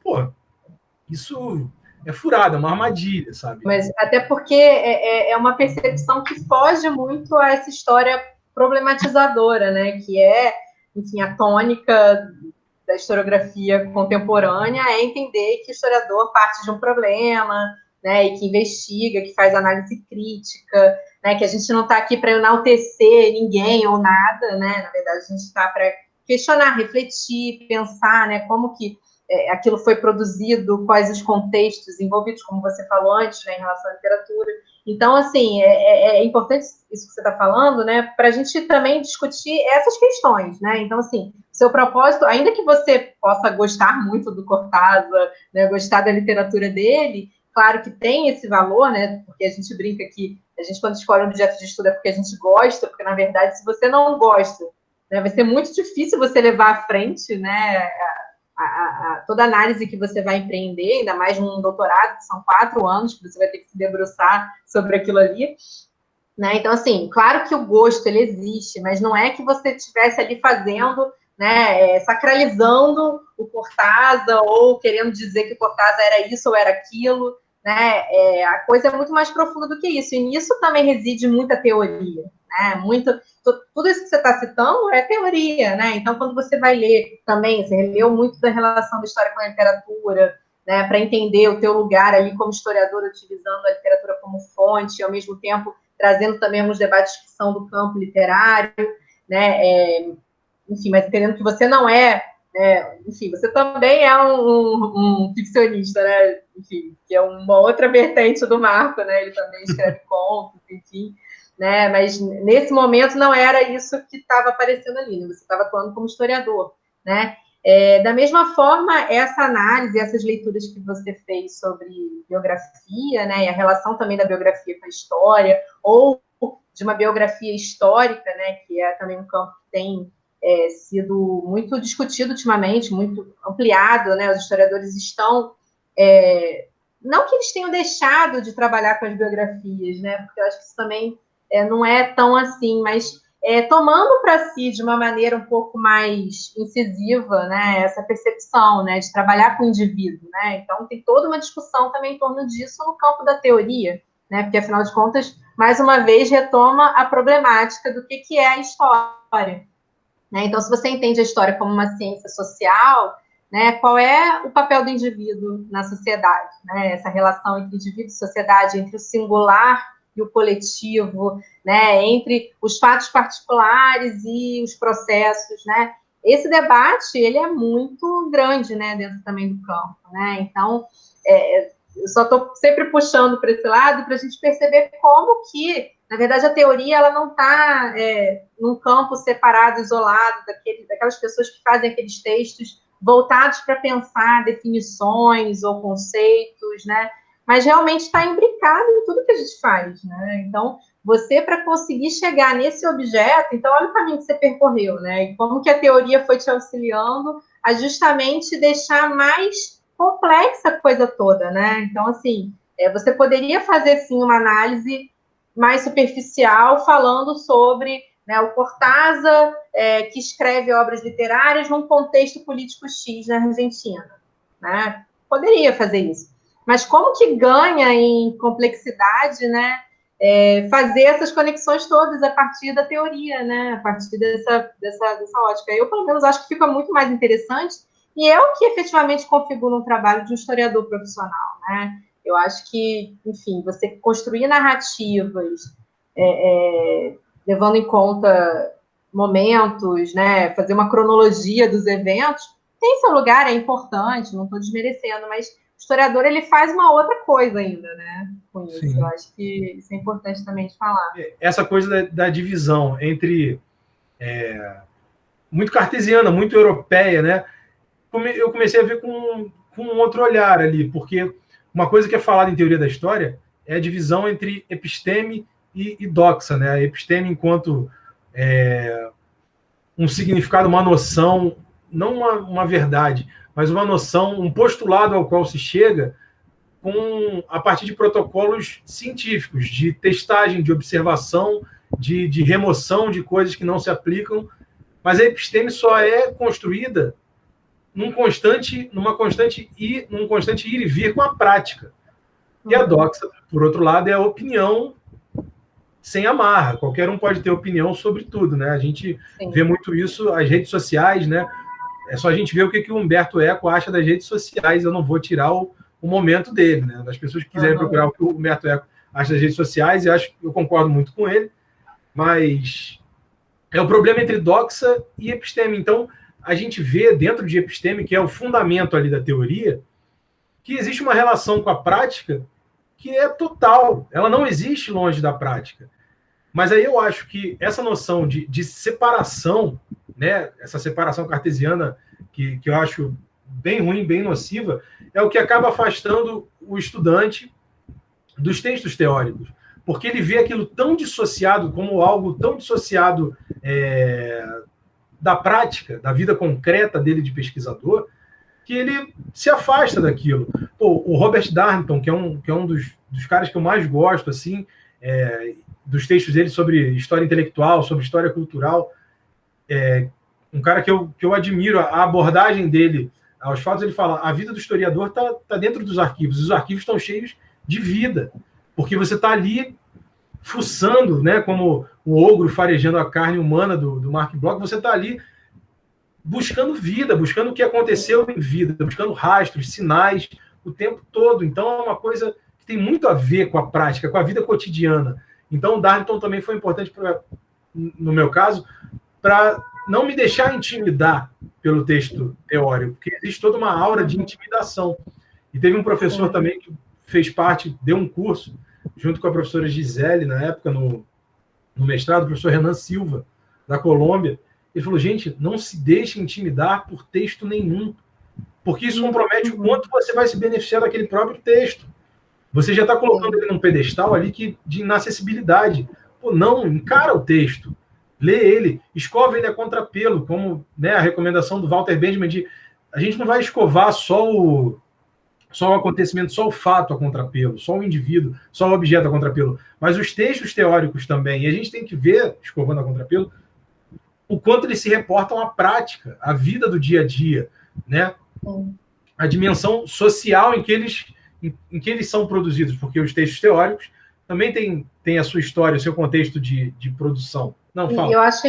Isso é furada, é uma armadilha, sabe? Mas até porque é uma percepção que foge muito a essa história problematizadora, né? Que é, enfim, a tônica da historiografia contemporânea é entender que o historiador parte de um problema, né, e que investiga, que faz análise crítica, né, que a gente não está aqui para enaltecer ninguém ou nada, né, na verdade a gente está para questionar, refletir, pensar, né, como que aquilo foi produzido, quais os contextos envolvidos, como você falou antes, né, em relação à literatura. Então, assim, é importante isso que você está falando, né, para a gente também discutir essas questões, né? Então, assim, seu propósito, ainda que você possa gostar muito do Cortázar, né, gostar da literatura dele, claro que tem esse valor, né? Porque a gente brinca que a gente, quando escolhe um objeto de estudo, é porque a gente gosta, porque, na verdade, se você não gosta, né, vai ser muito difícil você levar à frente, né, toda análise que você vai empreender, ainda mais num doutorado, que são 4 anos, que você vai ter que se debruçar sobre aquilo ali, né? Então, assim, claro que o gosto, ele existe, mas não é que você estivesse ali fazendo, né, sacralizando o Cortázar, ou querendo dizer que o Cortázar era isso ou era aquilo, né? A coisa é muito mais profunda do que isso, e nisso também reside muita teoria, né? Tudo isso que você está citando é teoria, né? Então, quando você vai ler também, você leu muito da relação da história com a literatura, né, para entender o teu lugar ali como historiador, utilizando a literatura como fonte, e ao mesmo tempo trazendo também alguns debates que são do campo literário, né? Enfim, mas entendendo que você não enfim, você também é um ficcionista, né? Enfim, que é uma outra vertente do Marco, né? Ele também escreve contos, enfim, né? Mas nesse momento não era isso que estava aparecendo ali, né? Você estava atuando como historiador, né? Da mesma forma, essa análise, essas leituras que você fez sobre biografia, né? E a relação também da biografia com a história, ou de uma biografia histórica, né? Que é também um campo que tem sido muito discutido ultimamente, muito ampliado, né? Os historiadores estão... não que eles tenham deixado de trabalhar com as biografias, né? Porque eu acho que isso também não é tão assim, mas tomando para si de uma maneira um pouco mais incisiva, né? Essa percepção, né? De trabalhar com o indivíduo, né? Então, tem toda uma discussão também em torno disso no campo da teoria, né? Porque, afinal de contas, mais uma vez, retoma a problemática do que é a história, né? Então, se você entende a história como uma ciência social, né, qual é o papel do indivíduo na sociedade? Né? Essa relação entre indivíduo e sociedade, entre o singular e o coletivo, né, entre os fatos particulares e os processos, né? Esse debate, ele é muito grande, né, dentro também do campo, né? Então, eu só estou sempre puxando para esse lado para a gente perceber como que, na verdade, a teoria ela não está num campo separado, isolado daquelas pessoas que fazem aqueles textos voltados para pensar definições ou conceitos, né? Mas realmente está imbricado em tudo que a gente faz, né? Então, você, para conseguir chegar nesse objeto, então, olha o caminho que você percorreu, né? E como que a teoria foi te auxiliando a justamente deixar mais complexa a coisa toda, né? Então, assim, você poderia fazer, sim, uma análise mais superficial, falando sobre, né, o Cortázar, que escreve obras literárias num contexto político X na Argentina, né? Poderia fazer isso. Mas como que ganha em complexidade, né? Fazer essas conexões todas a partir da teoria, né? A partir dessa ótica. Eu, pelo menos, acho que fica muito mais interessante e é o que efetivamente configura um trabalho de um historiador profissional, né? Eu acho que, enfim, você construir narrativas levando em conta momentos, né? Fazer uma cronologia dos eventos, tem seu lugar, é importante, não estou desmerecendo, mas o historiador, ele faz uma outra coisa ainda, né? Com isso. Sim. Eu acho que isso é importante também de falar. Essa coisa da divisão entre... muito cartesiana, muito europeia, né? Eu comecei a ver com um outro olhar ali, porque uma coisa que é falada em teoria da história é a divisão entre episteme e doxa, né? A episteme enquanto um significado, uma noção, não uma verdade, mas uma noção, um postulado ao qual se chega a partir de protocolos científicos, de testagem, de observação, de remoção de coisas que não se aplicam, mas a episteme só é construída num constante ir e vir com a prática. E a doxa, por outro lado, é a opinião sem amarra. Qualquer um pode ter opinião sobre tudo, né? A gente vê muito isso, as redes sociais, né? É só a gente ver o que o Humberto Eco acha das redes sociais. Eu não vou tirar o momento dele, né? Das pessoas que quiserem procurar o que o Humberto Eco acha das redes sociais, eu concordo muito com ele, mas é o problema entre doxa e episteme. Então, a gente vê dentro de episteme, que é o fundamento ali da teoria, que existe uma relação com a prática que é total. Ela não existe longe da prática. Mas aí eu acho que essa noção de separação, né, essa separação cartesiana, que eu acho bem ruim, bem nociva, é o que acaba afastando o estudante dos textos teóricos. Porque ele vê aquilo tão dissociado, como algo tão dissociado da prática, da vida concreta dele de pesquisador, que ele se afasta daquilo. Pô, o Robert Darnton, que é um dos caras que eu mais gosto, assim, dos textos dele sobre história intelectual, sobre história cultural, um cara que eu admiro, a abordagem dele aos fatos. Ele fala: a vida do historiador tá dentro dos arquivos, os arquivos estão cheios de vida, porque você está ali fuçando, né, como o ogro farejando a carne humana do Mark Bloch. Você está ali buscando vida, buscando o que aconteceu em vida, buscando rastros, sinais o tempo todo. Então é uma coisa que tem muito a ver com a prática, com a vida cotidiana. Então o Darnton também foi importante, no meu caso, para não me deixar intimidar pelo texto teórico, porque existe toda uma aura de intimidação. E teve um professor também que fez parte, deu um curso, junto com a professora Gisele, na época, no mestrado, o professor Renan Silva, da Colômbia. Ele falou: gente, não se deixe intimidar por texto nenhum, porque isso compromete o quanto você vai se beneficiar daquele próprio texto. Você já está colocando ele num pedestal ali de inacessibilidade. Pô, não, encara o texto, lê ele, escova ele a contrapelo, como, né, a recomendação do Walter Benjamin de a gente não vai escovar só o acontecimento, só o fato a contrapelo, só o indivíduo, só o objeto a contrapelo, mas os textos teóricos também. E a gente tem que ver, escovando a contrapelo, o quanto eles se reportam à prática, à vida do dia a dia, né? A dimensão social em que eles são produzidos, porque os textos teóricos também têm a sua história, o seu contexto de produção. Não, fala. E eu acho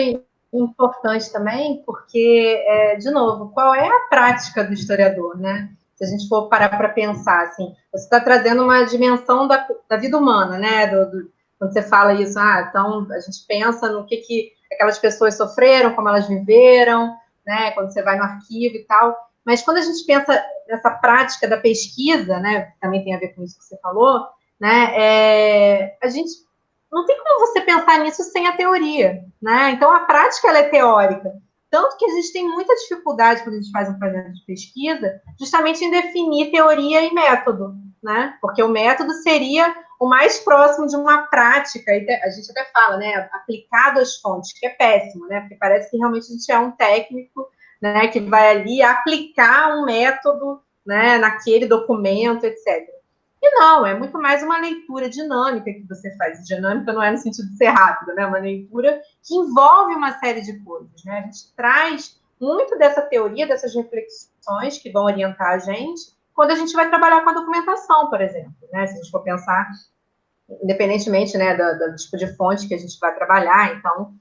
importante também, porque, de novo, qual é a prática do historiador, né? Se a gente for parar para pensar, assim, você está trazendo uma dimensão da vida humana, né? Quando você fala isso, então a gente pensa no que aquelas pessoas sofreram, como elas viveram, né? Quando você vai no arquivo e tal. Mas quando a gente pensa nessa prática da pesquisa, né? Que também tem a ver com isso que você falou, né? A gente não tem como você pensar nisso sem a teoria, né? Então a prática ela é teórica. Tanto que a gente tem muita dificuldade quando a gente faz um projeto de pesquisa, justamente em definir teoria e método, né? Porque o método seria o mais próximo de uma prática, e a gente até fala, né? Aplicado às fontes, que é péssimo, né? Porque parece que realmente a gente é um técnico, né? Que vai ali aplicar um método, né? Naquele documento, etc. E não, é muito mais uma leitura dinâmica que você faz. Dinâmica não é no sentido de ser rápido, né? Uma leitura que envolve uma série de coisas, né? A gente traz muito dessa teoria, dessas reflexões que vão orientar a gente quando a gente vai trabalhar com a documentação, por exemplo, né? Se a gente for pensar, independentemente, né, do tipo de fonte que a gente vai trabalhar, então,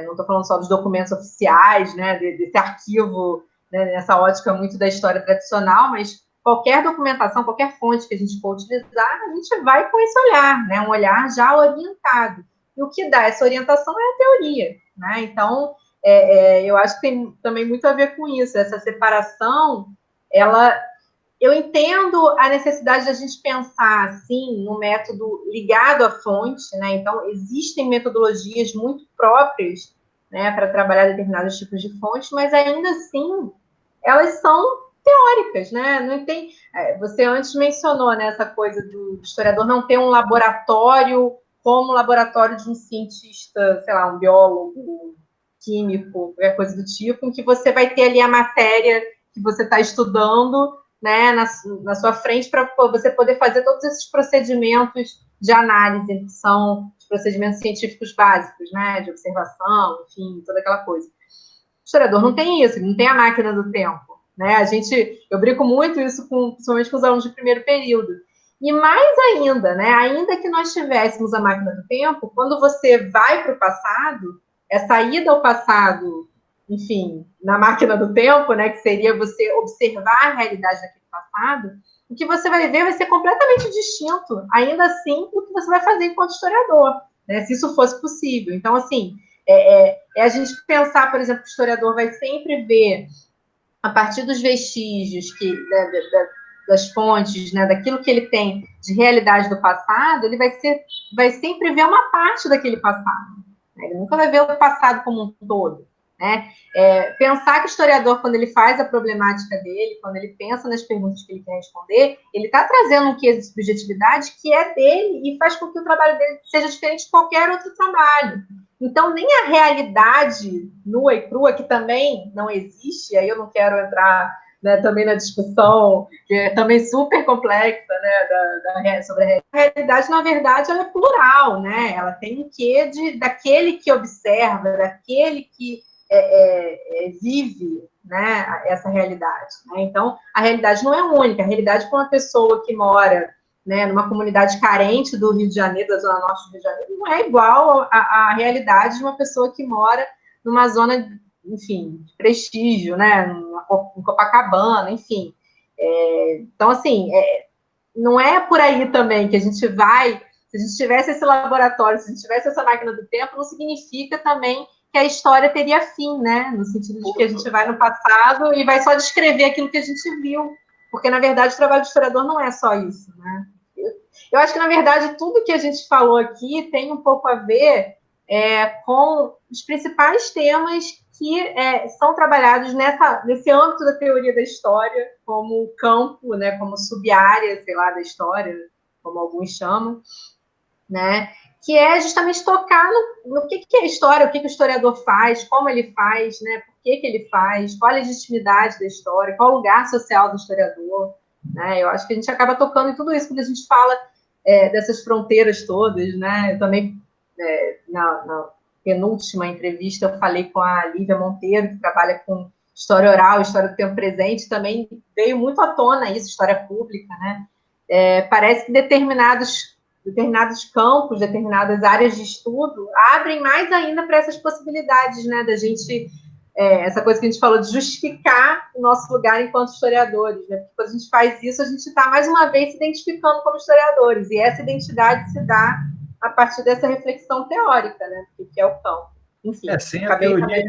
não estou falando só dos documentos oficiais, né, desse arquivo, né, nessa ótica muito da história tradicional, mas qualquer documentação, qualquer fonte que a gente for utilizar, a gente vai com esse olhar, né? Um olhar já orientado. E o que dá essa orientação é a teoria, né? Então, eu acho que tem também muito a ver com isso. Essa separação, eu entendo a necessidade da gente pensar, assim, no método ligado à fonte, né? Então, existem metodologias muito próprias, né, para trabalhar determinados tipos de fontes, mas ainda assim, elas são teóricas, né? Não tem. Você antes mencionou, né, essa coisa do historiador não ter um laboratório como o laboratório de um cientista, sei lá, um biólogo, um químico, qualquer coisa do tipo, em que você vai ter ali a matéria que você está estudando, né, na sua frente, para você poder fazer todos esses procedimentos de análise, que são os procedimentos científicos básicos, né, de observação, enfim, toda aquela coisa. O historiador não tem isso, não tem a máquina do tempo, né? Eu brinco muito isso principalmente com os alunos de primeiro período. E mais ainda, né, ainda que nós tivéssemos a máquina do tempo, quando você vai para o passado, essa ida ao passado, enfim, na máquina do tempo, né, que seria você observar a realidade daquele passado, o que você vai ver vai ser completamente distinto, ainda assim, do que você vai fazer enquanto historiador, né, se isso fosse possível. Então, assim, a gente pensar, por exemplo, que o historiador vai sempre ver, a partir dos vestígios das fontes, né, daquilo que ele tem de realidade do passado, ele vai sempre ver uma parte daquele passado. Né? Ele nunca vai ver o passado como um todo. Né? Pensar que o historiador, quando ele faz a problemática dele, quando ele pensa nas perguntas que ele quer responder, ele está trazendo um quê de subjetividade que é dele e faz com que o trabalho dele seja diferente de qualquer outro trabalho. Então, nem a realidade nua e crua, que também não existe, aí eu não quero entrar né, também na discussão, que é também super complexa, né, sobre a realidade, na verdade, ela é plural, né? Ela tem um quê daquele que observa, daquele que vive, né, essa realidade. Né? Então, a realidade não é única. A realidade para uma pessoa que mora, né, numa comunidade carente do Rio de Janeiro, da Zona Norte do Rio de Janeiro, não é igual à realidade de uma pessoa que mora numa zona, enfim, de prestígio, né, em Copacabana, enfim. Então, assim, não é por aí também que a gente vai. Se a gente tivesse esse laboratório, se a gente tivesse essa máquina do tempo, não significa também que a história teria fim, né? No sentido de que a gente vai no passado e vai só descrever aquilo que a gente viu. Porque, na verdade, o trabalho do historiador não é só isso, né? Eu acho que, na verdade, tudo que a gente falou aqui tem um pouco a ver com os principais temas que são trabalhados nesse âmbito da teoria da história, como campo, né, como sub-área, sei lá, da história, como alguns chamam, né, que é justamente tocar no que é a história, o que o historiador faz, como ele faz, né, por que ele faz, qual a legitimidade da história, qual o lugar social do historiador. Né? Eu acho que a gente acaba tocando em tudo isso quando a gente fala dessas fronteiras todas. Né? Eu também, na penúltima entrevista, eu falei com a Lívia Monteiro, que trabalha com história oral, história do tempo presente, também veio muito à tona isso, história pública. Né? Parece que determinados campos, determinadas áreas de estudo abrem mais ainda para essas possibilidades, né, da gente, essa coisa que a gente falou, de justificar o nosso lugar enquanto historiadores, né, porque quando a gente faz isso, a gente está, mais uma vez, se identificando como historiadores, e essa identidade se dá a partir dessa reflexão teórica, né, que é o campo. Enfim, sem a teoria,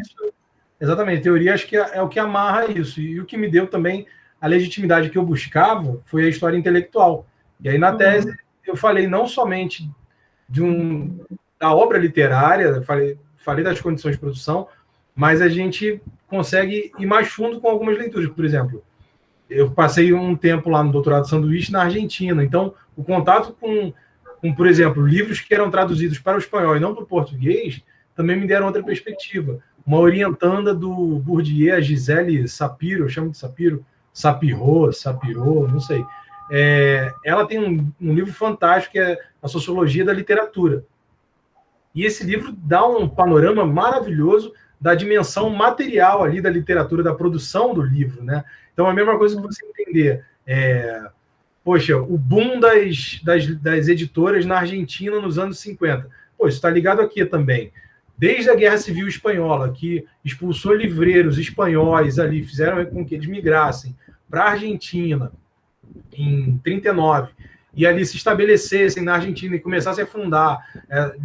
exatamente, a teoria acho que é o que amarra isso, e o que me deu também a legitimidade que eu buscava foi a história intelectual. E aí, na tese, eu falei não somente da obra literária, falei das condições de produção, mas a gente consegue ir mais fundo com algumas leituras. Por exemplo, eu passei um tempo lá no doutorado sanduíche na Argentina, então o contato com, por exemplo, livros que eram traduzidos para o espanhol e não para o português, também me deram outra perspectiva. Uma orientanda do Bourdieu, a Gisele Sapiro, eu chamo de Sapiro, Sapiro, não sei. Ela tem um livro fantástico que é A Sociologia da Literatura. E esse livro dá um panorama maravilhoso da dimensão material ali da literatura, da produção do livro, né? Então, a mesma coisa que você entender, poxa, o boom das editoras na Argentina nos anos 50. Pô, isso está ligado aqui também. Desde a Guerra Civil Espanhola, que expulsou livreiros espanhóis ali, fizeram com que eles migrassem para a Argentina em 39, e ali se estabelecessem na Argentina e começassem a fundar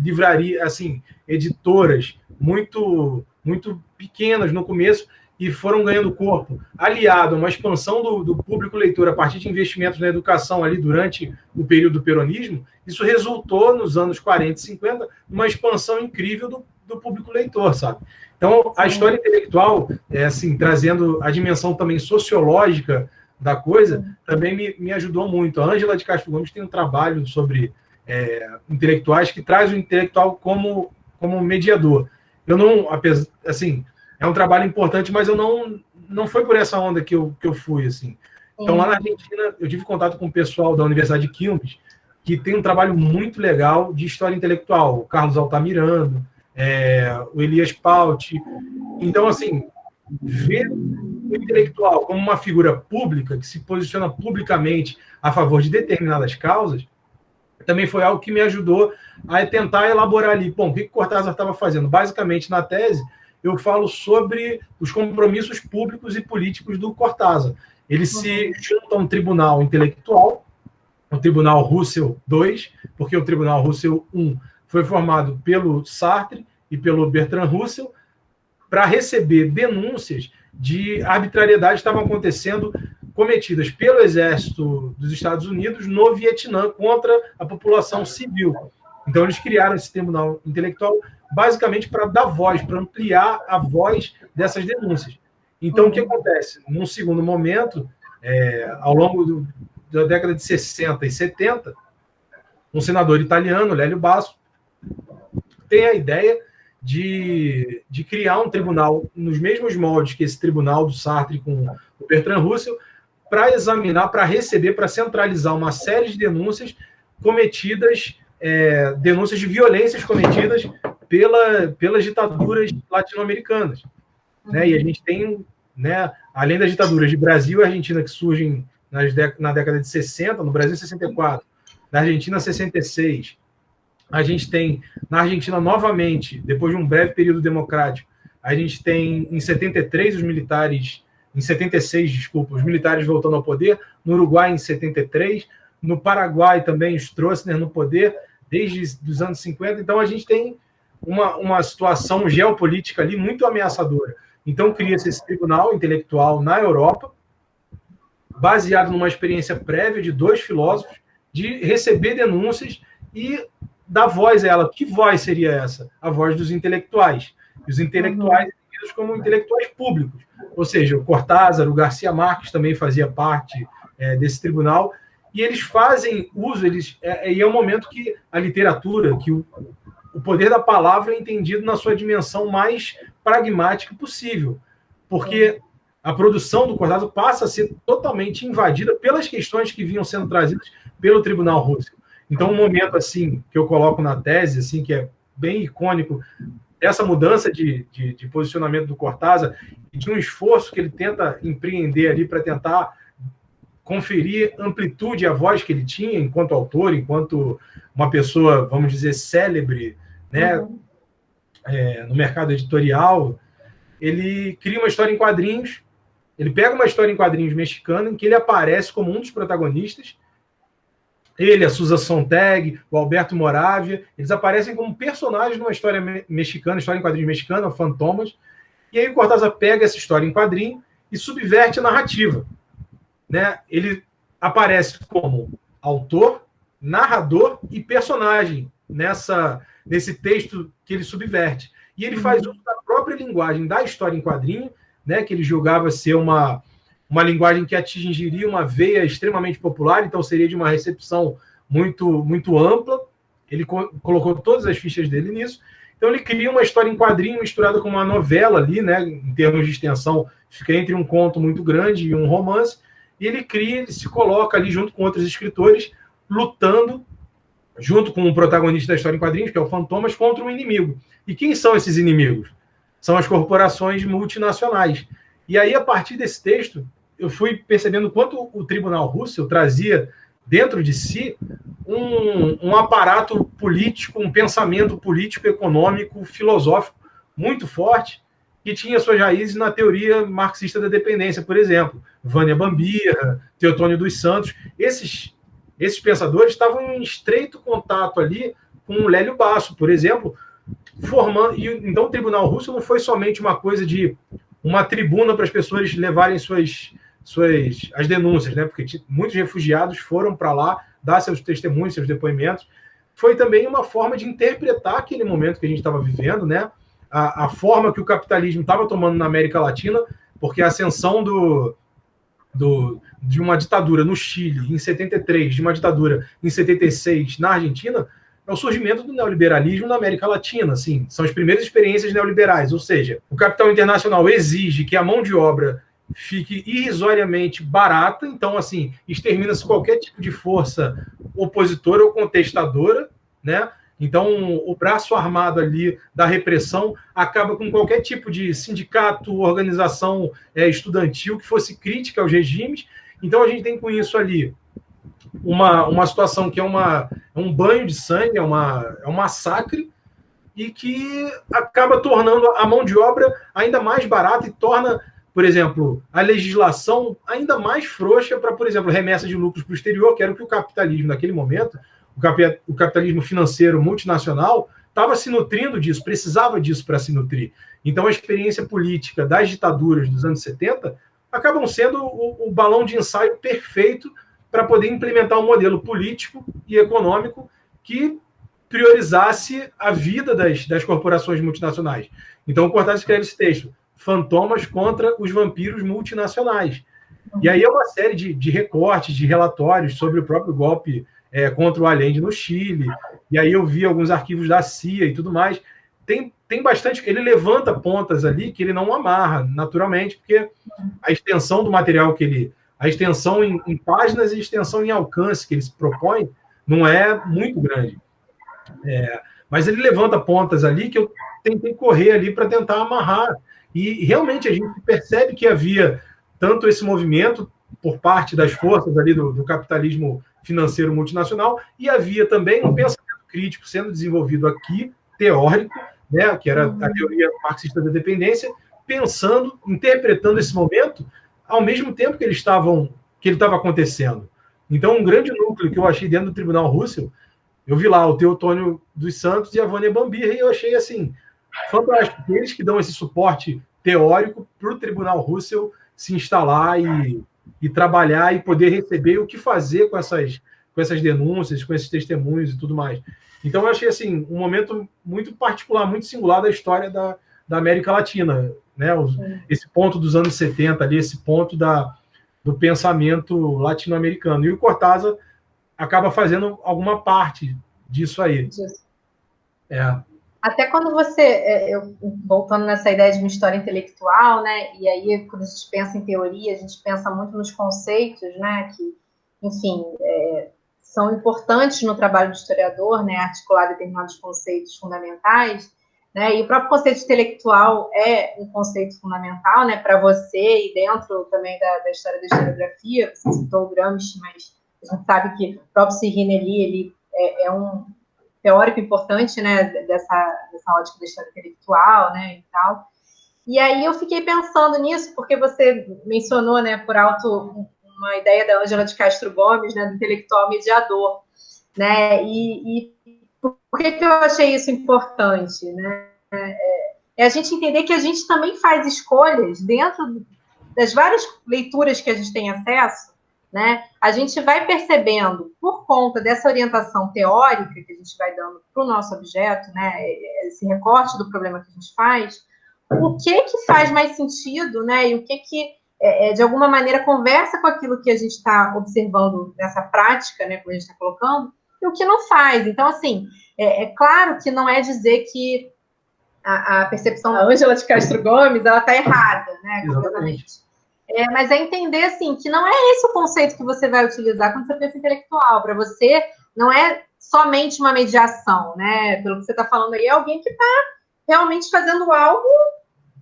livraria, assim, editoras muito, muito pequenas no começo, e foram ganhando corpo, aliado a uma expansão do público leitor a partir de investimentos na educação ali durante o período do peronismo, isso resultou, nos anos 40 e 50, numa expansão incrível do público leitor, sabe? Então, a história intelectual, assim, trazendo a dimensão também sociológica da coisa, também me ajudou muito. A Ângela de Castro Gomes tem um trabalho sobre intelectuais que traz o intelectual como mediador. Eu não, assim, é um trabalho importante, mas eu não foi por essa onda que eu fui, assim. Então, lá na Argentina, eu tive contato com o pessoal da Universidade de Quilmes, que tem um trabalho muito legal de história intelectual. O Carlos Altamirano, o Elias Pauti. Então, assim, ver o intelectual como uma figura pública, que se posiciona publicamente a favor de determinadas causas, também foi algo que me ajudou a tentar elaborar ali. Bom, o que Cortázar estava fazendo? Basicamente, na tese, eu falo sobre os compromissos públicos e políticos do Cortázar. Ele se junta a um tribunal intelectual, o Tribunal Russell II, porque o Tribunal Russell I foi formado pelo Sartre e pelo Bertrand Russell, para receber denúncias de arbitrariedade que estavam acontecendo, cometidas pelo Exército dos Estados Unidos no Vietnã contra a população civil. Então, eles criaram esse tribunal intelectual basicamente para dar voz, para ampliar a voz dessas denúncias. Então, o que acontece? Num segundo momento, ao longo da década de 60 e 70, um senador italiano, Lélio Basso, tem a ideia de criar um tribunal nos mesmos moldes que esse tribunal do Sartre com o Bertrand Russell, para examinar, para receber, para centralizar uma série de denúncias cometidas, denúncias de violências cometidas pelas ditaduras latino-americanas. Né? E a gente tem, né, além das ditaduras de Brasil e Argentina, que surgem na década de 60, no Brasil 64, na Argentina 66, a gente tem na Argentina novamente, depois de um breve período democrático, a gente tem em 73 os militares, em 76, desculpa, os militares voltando ao poder, no Uruguai em 73, no Paraguai também os Stroessner no poder desde os anos 50, então a gente tem uma situação geopolítica ali muito ameaçadora. Então cria-se esse tribunal intelectual na Europa, baseado numa experiência prévia de 2 filósofos, de receber denúncias e dar voz a ela. Que voz seria essa? A voz dos intelectuais. Os intelectuais entendidos como intelectuais públicos. Ou seja, o Cortázar, o Garcia Marques também fazia parte desse tribunal, e eles fazem uso, e é um momento que a literatura, que o poder da palavra é entendido na sua dimensão mais pragmática possível, porque a produção do Cortázar passa a ser totalmente invadida pelas questões que vinham sendo trazidas pelo Tribunal Russell. Então, um momento assim que eu coloco na tese, assim, que é bem icônico, essa mudança de posicionamento do Cortázar e de um esforço que ele tenta empreender ali para tentar conferir amplitude à voz que ele tinha enquanto autor, enquanto uma pessoa, vamos dizer, célebre, né, no mercado editorial. Ele cria uma história em quadrinhos, ele pega uma história em quadrinhos mexicana em que ele aparece como um dos protagonistas. Ele, a Susan Sontag, o Alberto Moravia, eles aparecem como personagens numa história mexicana, história em quadrinhos mexicana, Fantomas. E aí o Cortázar pega essa história em quadrinho e subverte a narrativa. Né? Ele aparece como autor, narrador e personagem nesse texto que ele subverte. E ele faz uso da própria linguagem da história em quadrinho, né, que ele julgava ser uma linguagem que atingiria uma veia extremamente popular, então seria de uma recepção muito, muito ampla. Ele colocou todas as fichas dele nisso. Então ele cria uma história em quadrinho misturada com uma novela ali, né, em termos de extensão, fica entre um conto muito grande e um romance, e ele se coloca ali junto com outros escritores, lutando junto com o protagonista da história em quadrinhos, que é o Fantomas, contra um inimigo. E quem são esses inimigos? São as corporações multinacionais. E aí, a partir desse texto, eu fui percebendo quanto o Tribunal Russell trazia dentro de si um aparato político, um pensamento político, econômico, filosófico muito forte, que tinha suas raízes na teoria marxista da dependência, por exemplo. Vânia Bambirra, Teotônio dos Santos. Esses pensadores estavam em estreito contato ali com o Lélio Basso, por exemplo, formando. E então o Tribunal Russell não foi somente uma coisa de uma tribuna para as pessoas levarem as denúncias, né? Porque muitos refugiados foram para lá dar seus testemunhos, seus depoimentos. Foi também uma forma de interpretar aquele momento que a gente estava vivendo, né? A forma que o capitalismo estava tomando na América Latina, porque a ascensão de uma ditadura no Chile em 73, de uma ditadura em 76 na Argentina, é o surgimento do neoliberalismo na América Latina. Assim, são as primeiras experiências neoliberais, ou seja, o capital internacional exige que a mão de obra fique irrisoriamente barata, então, assim, extermina-se qualquer tipo de força opositora ou contestadora, né? Então, o braço armado ali da repressão acaba com qualquer tipo de sindicato, organização estudantil que fosse crítica aos regimes. Então, a gente tem com isso ali uma situação que é um banho de sangue, é um massacre, e que acaba tornando a mão de obra ainda mais barata e torna, por exemplo, a legislação ainda mais frouxa para, por exemplo, remessa de lucros para o exterior, que era o que o capitalismo, naquele momento, o capitalismo financeiro multinacional, estava se nutrindo disso, precisava disso para se nutrir. Então, a experiência política das ditaduras dos anos 70 acabam sendo o balão de ensaio perfeito para poder implementar um modelo político e econômico que priorizasse a vida das corporações multinacionais. Então, o Cortázar escreve esse texto, Fantomas contra os vampiros multinacionais. E aí é uma série de recortes, de relatórios sobre o próprio golpe contra o Allende no Chile, e aí eu vi alguns arquivos da CIA e tudo mais. tem bastante, ele levanta pontas ali que ele não amarra naturalmente, porque a extensão do material a extensão em páginas e a extensão em alcance que ele se propõe não é muito grande. Mas ele levanta pontas ali que eu tentei correr ali para tentar amarrar. E realmente a gente percebe que havia tanto esse movimento por parte das forças ali do capitalismo financeiro multinacional, e havia também um pensamento crítico sendo desenvolvido aqui, teórico, né, que era a teoria marxista da dependência, pensando, interpretando esse momento ao mesmo tempo que ele estava acontecendo. Então, um grande núcleo que eu achei dentro do Tribunal Russell, eu vi lá o Teotônio dos Santos e a Vânia Bambirra, e eu achei assim fantástico. Eles que dão esse suporte teórico para o Tribunal Russell se instalar e trabalhar e poder receber o que fazer com essas denúncias, com esses testemunhos e tudo mais. Então, eu achei assim um momento muito particular, muito singular da história da América Latina, né? Esse ponto dos anos 70 ali, esse ponto do pensamento latino-americano. E o Cortázar acaba fazendo alguma parte disso aí. Até quando você, voltando nessa ideia de uma história intelectual, né? E aí, quando a gente pensa em teoria, a gente pensa muito nos conceitos, né? Que, enfim, são importantes no trabalho do historiador, né? Articular determinados conceitos fundamentais, né? E o próprio conceito intelectual é um conceito fundamental, né? Para você e dentro também da história da historiografia. Você citou o Gramsci, mas a gente sabe que o próprio Cyril Nelly, ele é um teórico importante, né, dessa ótica da história intelectual, né, e tal. E aí eu fiquei pensando nisso, porque você mencionou, né, por alto, uma ideia da Ângela de Castro Gomes, né, do intelectual mediador, né, e por que eu achei isso importante, né? É a gente entender que a gente também faz escolhas dentro das várias leituras que a gente tem acesso, né? A gente vai percebendo, por conta dessa orientação teórica que a gente vai dando para o nosso objeto, né? Esse recorte do problema que a gente faz, o que faz mais sentido, né? E o que de alguma maneira, conversa com aquilo que a gente está observando nessa prática, né? Como a gente está colocando, e o que não faz. Então, assim, é claro que não é dizer que a percepção da Ângela de Castro Gomes, ela está errada, né? Completamente. Mas é entender, assim, que não é esse o conceito que você vai utilizar quando você pensa intelectual. Para você, não é somente uma mediação, né? Pelo que você está falando aí, é alguém que está realmente fazendo algo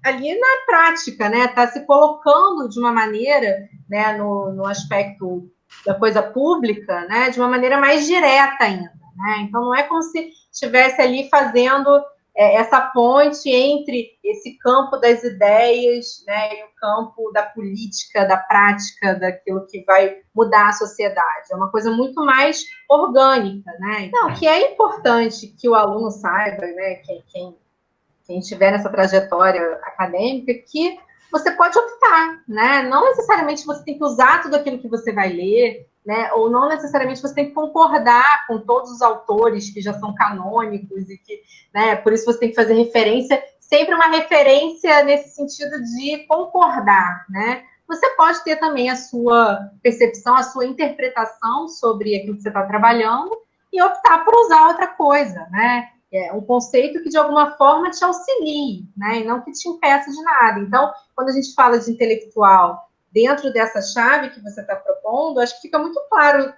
ali na prática, né? Está se colocando de uma maneira, né, no aspecto da coisa pública, né, de uma maneira mais direta ainda, né? Então, não é como se estivesse ali fazendo essa ponte entre esse campo das ideias, né, e o campo da política, da prática, daquilo que vai mudar a sociedade. É uma coisa muito mais orgânica, né? Então, que é importante que o aluno saiba, né, quem estiver nessa trajetória acadêmica, que você pode optar, né? Não necessariamente você tem que usar tudo aquilo que você vai ler, né? Ou não necessariamente você tem que concordar com todos os autores que já são canônicos e que, né? Por isso você tem que fazer referência, sempre uma referência nesse sentido de concordar, né? Você pode ter também a sua percepção, a sua interpretação sobre aquilo que você está trabalhando e optar por usar outra coisa, né? Um conceito que, de alguma forma, te auxilie, né? E não que te impeça de nada. Então, quando a gente fala de intelectual dentro dessa chave que você está propondo, acho que fica muito claro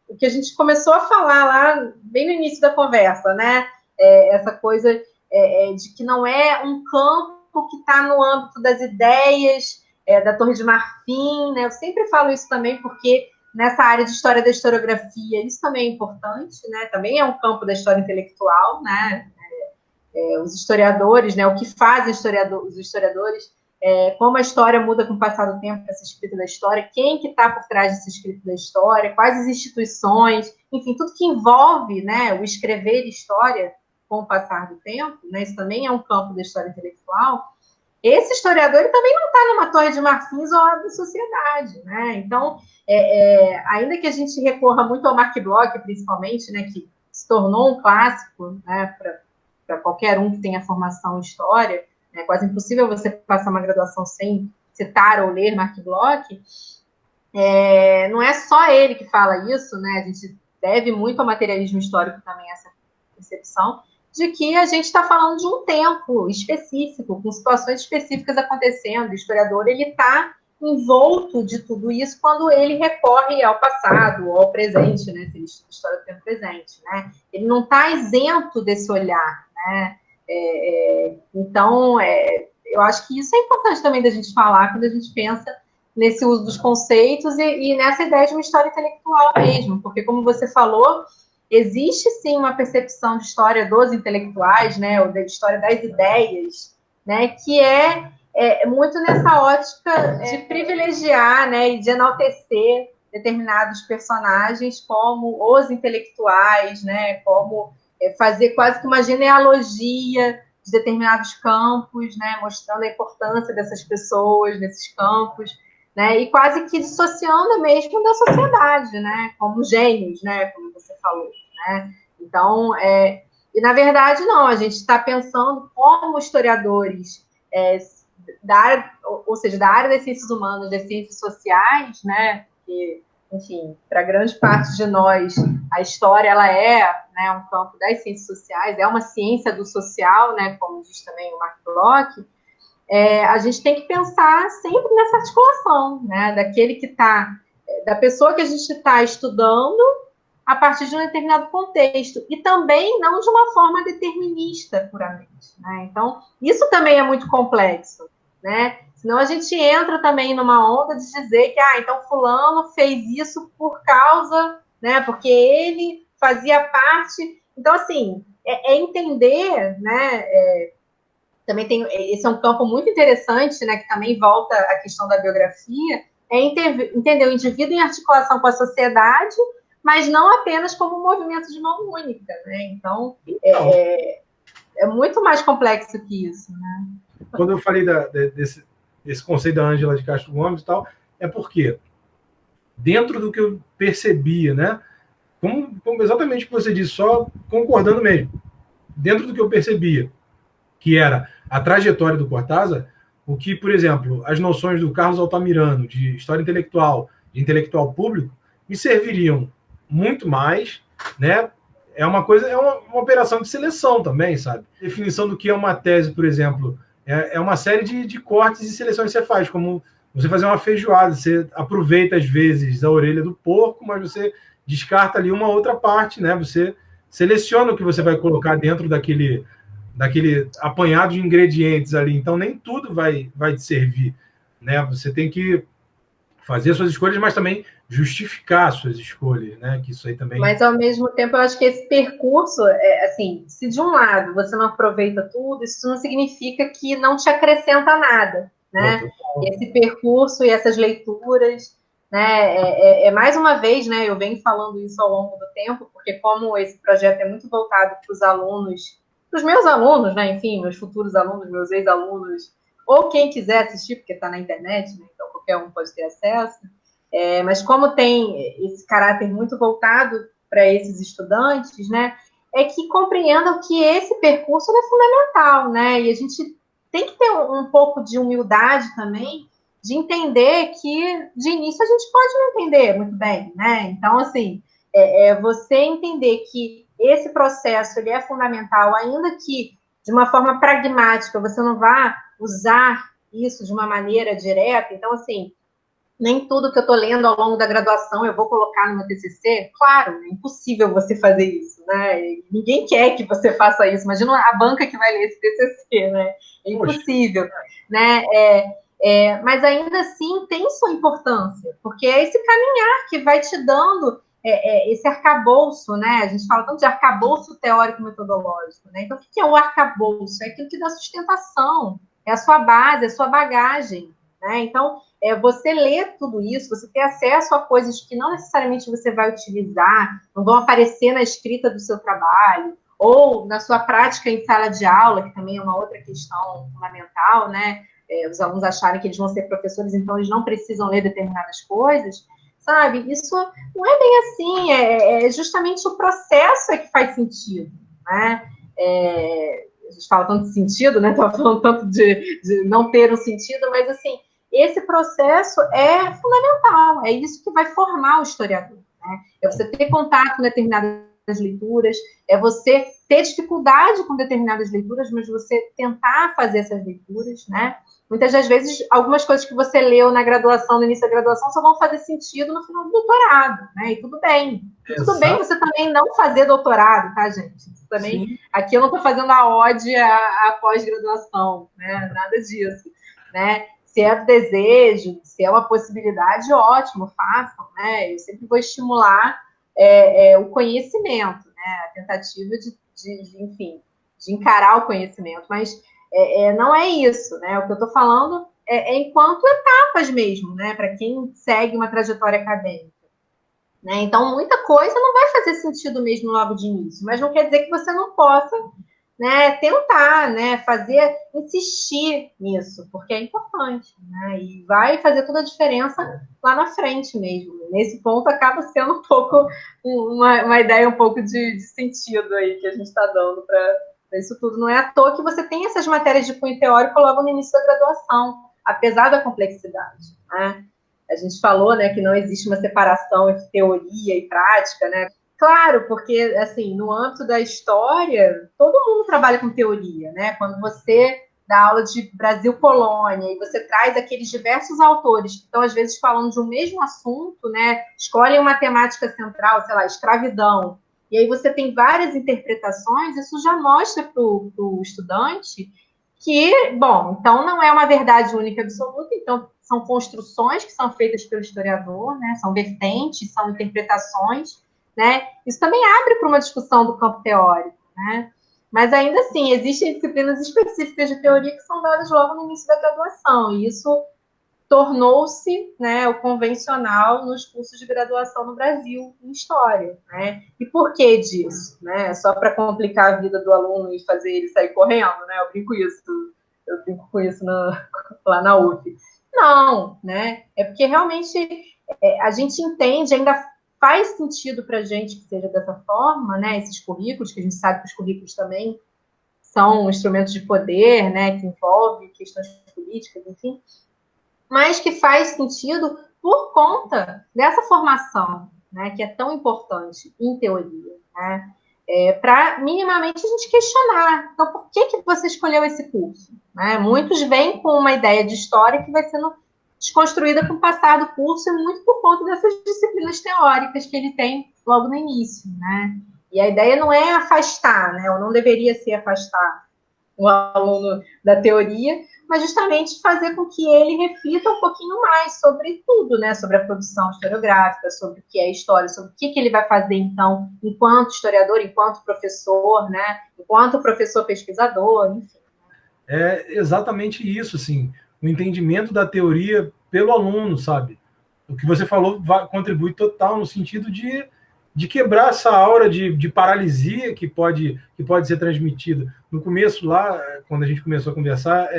o que a gente começou a falar lá bem no início da conversa, né? Essa coisa de que não é um campo que está no âmbito das ideias, da Torre de Marfim, né? Eu sempre falo isso também porque nessa área de história da historiografia, isso também é importante, né? Também é um campo da história intelectual, né? Os historiadores, né? O que fazem os historiadores, como a história muda com o passar do tempo, essa escrita da história, quem que está por trás dessa escrita da história, quais as instituições, enfim, tudo que envolve, né, o escrever história com o passar do tempo, né? Isso também é um campo da história intelectual. Esse historiador ele também não está numa torre de marfim isolado da sociedade, né? Então, ainda que a gente recorra muito ao Mark Bloch, principalmente, né, que se tornou um clássico, né, para qualquer um que tenha formação em história, é quase impossível você passar uma graduação sem citar ou ler Mark Bloch, não é só ele que fala isso, né? A gente deve muito ao materialismo histórico também essa percepção, de que a gente está falando de um tempo específico, com situações específicas acontecendo. O historiador ele está envolto de tudo isso quando ele recorre ao passado ou ao presente, né? Se ele estuda história do tempo presente, né? Ele não está isento desse olhar, né? Então, eu acho que isso é importante também da gente falar quando a gente pensa nesse uso dos conceitos e nessa ideia de uma história intelectual mesmo, porque, como você falou, existe sim uma percepção de história dos intelectuais, né, ou da história das ideias, né, que é muito nessa ótica de privilegiar, né, e de enaltecer determinados personagens como os intelectuais, né, como fazer quase que uma genealogia de determinados campos, né, mostrando a importância dessas pessoas nesses campos, né, e quase que dissociando mesmo da sociedade, né, como gênios, né, como você falou, né. Então, e na verdade não, a gente está pensando como historiadores da área, ou seja, da área das ciências humanas, das ciências sociais, né, que, enfim, para grande parte de nós, a história ela né, um campo das ciências sociais, é uma ciência do social, né, como diz também o Mark Bloch. A gente tem que pensar sempre nessa articulação, né, daquele que está, da pessoa que a gente está estudando a partir de um determinado contexto, e também não de uma forma determinista, puramente, né? Então, isso também é muito complexo, né? Senão a gente entra também numa onda de dizer que, então fulano fez isso por causa, né, porque ele fazia parte. Então, assim, entender, né, também tem, esse é um campo muito interessante, né, que também volta à questão da biografia, entender o indivíduo em articulação com a sociedade, mas não apenas como um movimento de mão única, né? Então, é muito mais complexo que isso, né? Quando eu falei desse conceito da Ângela de Castro Gomes e tal, é porque dentro do que eu percebia, né? Como exatamente o que você disse, só concordando mesmo, dentro do que eu percebia, que era a trajetória do Cortázar, o que, por exemplo, as noções do Carlos Altamirano, de história intelectual, de intelectual público, me serviriam muito mais, né? É uma operação de seleção também, sabe? Definição do que é uma tese, por exemplo, é uma série de cortes e seleções que você faz, como você fazer uma feijoada, você aproveita às vezes a orelha do porco, mas você descarta ali uma outra parte, né? Você seleciona o que você vai colocar dentro daquele apanhado de ingredientes ali. Então, nem tudo vai te servir, né? Você tem que fazer as suas escolhas, mas também justificar as suas escolhas, né? Que isso aí também... Mas, ao mesmo tempo, eu acho que esse percurso, assim, se de um lado você não aproveita tudo, isso não significa que não te acrescenta nada, né? Esse percurso e essas leituras, né? Mais uma vez, né? Eu venho falando isso ao longo do tempo, porque como esse projeto é muito voltado para os alunos, para os meus alunos, né? Enfim, meus futuros alunos, meus ex-alunos, ou quem quiser assistir, porque está na internet, né? Então qualquer um pode ter acesso. Mas como tem esse caráter muito voltado para esses estudantes, né, é que compreendam que esse percurso é fundamental, né, e a gente tem que ter um pouco de humildade também, de entender que, de início, a gente pode não entender muito bem, né, então, assim, você entender que esse processo ele é fundamental, ainda que de uma forma pragmática, você não vá usar isso de uma maneira direta, então, assim, nem tudo que eu estou lendo ao longo da graduação eu vou colocar no meu TCC. Claro, é impossível você fazer isso, né? Ninguém quer que você faça isso. Imagina a banca que vai ler esse TCC, né? É impossível, né? Mas ainda assim tem sua importância, porque é esse caminhar que vai te dando esse arcabouço, né? A gente fala tanto de arcabouço teórico-metodológico, né? Então, o que é o arcabouço? É aquilo que dá sustentação, é a sua base, é a sua bagagem, né? Então, você ler tudo isso, você ter acesso a coisas que não necessariamente você vai utilizar, não vão aparecer na escrita do seu trabalho, ou na sua prática em sala de aula, que também é uma outra questão fundamental, né? Os alunos acharem que eles vão ser professores, então eles não precisam ler determinadas coisas, sabe? Isso não é bem assim, é justamente o processo que faz sentido, né? A gente fala tanto de sentido, né? Estava falando tanto de não ter um sentido, mas assim, esse processo é fundamental, é isso que vai formar o historiador, né? É você ter contato com determinadas leituras, é você ter dificuldade com determinadas leituras, mas você tentar fazer essas leituras, né? Muitas das vezes, algumas coisas que você leu na graduação, no início da graduação, só vão fazer sentido no final do doutorado, né? E tudo bem. E tudo bem você também não fazer doutorado, tá, gente? Isso também, sim. Aqui eu não estou fazendo a ode à pós-graduação, né? Nada disso, né? Se é do desejo, se é uma possibilidade, ótimo, façam, né? Eu sempre vou estimular o conhecimento, né? A tentativa enfim, de encarar o conhecimento, mas não é isso, né? O que eu estou falando é enquanto etapas mesmo, né? Para quem segue uma trajetória acadêmica. Né? Então, muita coisa não vai fazer sentido mesmo logo de início, mas não quer dizer que você não possa, né, tentar, né, insistir nisso, porque é importante, né? E vai fazer toda a diferença lá na frente mesmo. Nesse ponto, acaba sendo um pouco uma ideia um pouco de sentido aí que a gente está dando para isso tudo. Não é à toa que você tem essas matérias de cunho teórico logo no início da graduação, apesar da complexidade, né? A gente falou, né, que não existe uma separação entre teoria e prática, né? Claro, porque, assim, no âmbito da história, todo mundo trabalha com teoria, né? Quando você dá aula de Brasil-Polônia e você traz aqueles diversos autores que estão, às vezes, falando de um mesmo assunto, né? Escolhem uma temática central, sei lá, escravidão, e aí você tem várias interpretações, isso já mostra para o estudante que, bom, então não é uma verdade única e absoluta, então são construções que são feitas pelo historiador, né? São vertentes, são interpretações, né? Isso também abre para uma discussão do campo teórico, né? Mas ainda assim, existem disciplinas específicas de teoria que são dadas logo no início da graduação, e isso tornou-se, né, o convencional nos cursos de graduação no Brasil em História, né? E por que disso? Né? Só para complicar a vida do aluno e fazer ele sair correndo, né? Eu brinco com isso lá na UF. Não, né? É porque realmente a gente entende, ainda faz sentido para a gente que seja dessa forma, né? Esses currículos, que a gente sabe que os currículos também são instrumentos de poder, né? Que envolvem questões políticas, enfim, mas que faz sentido por conta dessa formação, né, que é tão importante em teoria, né, para minimamente a gente questionar. Então, por que você escolheu esse curso? Né? Muitos vêm com uma ideia de história que vai sendo desconstruída com o passar do curso, e muito por conta dessas disciplinas teóricas que ele tem logo no início. Né? E a ideia não é afastar, né, ou não deveria ser afastar o aluno da teoria, mas justamente fazer com que ele reflita um pouquinho mais sobre tudo, né? Sobre a produção historiográfica, sobre o que é história, sobre o que ele vai fazer, então, enquanto historiador, enquanto professor, né? Enquanto professor pesquisador, enfim. É exatamente isso, assim, o entendimento da teoria pelo aluno, sabe? O que você falou contribui total no sentido de quebrar essa aura de paralisia que pode ser transmitida. No começo, lá, quando a gente começou a conversar,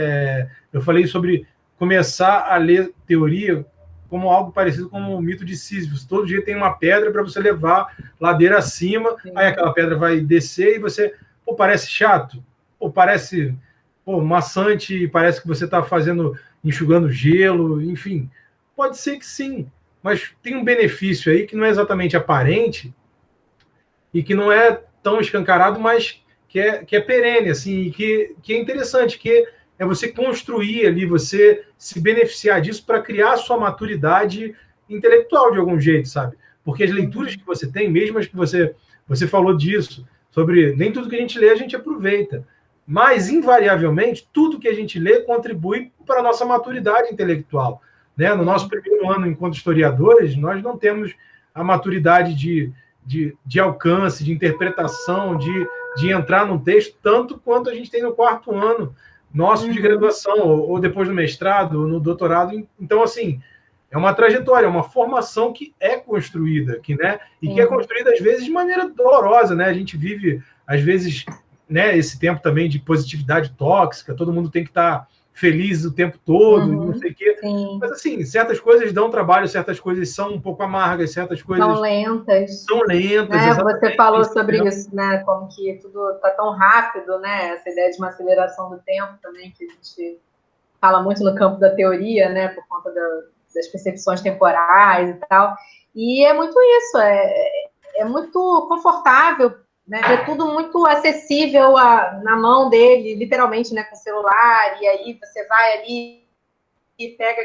eu falei sobre começar a ler teoria como algo parecido com o mito de Sísifo. Todo dia tem uma pedra para você levar ladeira acima, aí aquela pedra vai descer e você, pô, parece chato, pô, parece maçante, parece que você está enxugando gelo, enfim. Pode ser que sim, mas tem um benefício aí que não é exatamente aparente e que não é tão escancarado, mas que é perene, assim, e que é interessante, que é você construir ali, você se beneficiar disso para criar a sua maturidade intelectual de algum jeito, sabe? Porque as leituras que você tem, mesmo as que você falou disso, sobre nem tudo que a gente lê a gente aproveita, mas invariavelmente tudo que a gente lê contribui para a nossa maturidade intelectual. Né? No nosso primeiro ano enquanto historiadores, nós não temos a maturidade de alcance, de interpretação, de entrar num texto, tanto quanto a gente tem no quarto ano nosso de graduação, ou depois do mestrado, ou no doutorado. Então, assim, é uma trajetória, é uma formação que é construída, que é construída, às vezes, de maneira dolorosa. Né? A gente vive, às vezes, né, esse tempo também de positividade tóxica, todo mundo tem que estar feliz o tempo todo, não sei o quê. Sim. Mas, assim, certas coisas dão trabalho, certas coisas são um pouco amargas, certas coisas são lentas. São lentas, né? Você falou sobre isso, né? Como que tudo está tão rápido, né? Essa ideia de uma aceleração do tempo também, que a gente fala muito no campo da teoria, né? Por conta das percepções temporais e tal. E é muito isso, é muito confortável, né? É tudo muito acessível na mão dele, literalmente, né, com o celular, e aí você vai ali e pega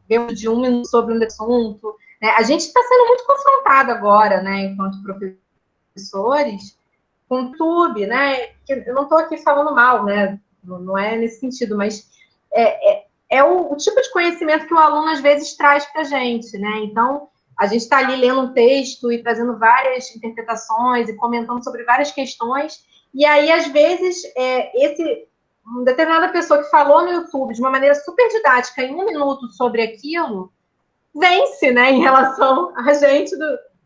vê de 1 minuto sobre um assunto. Né? A gente está sendo muito confrontado agora, né, enquanto professores, com o YouTube, né? Eu não estou aqui falando mal, né? Não é nesse sentido, mas é o tipo de conhecimento que o aluno às vezes traz para a gente, né? Então, a gente está ali lendo um texto e trazendo várias interpretações e comentando sobre várias questões, e aí, às vezes, uma determinada pessoa que falou no YouTube de uma maneira super didática em 1 minuto sobre aquilo, vence, né, em relação a gente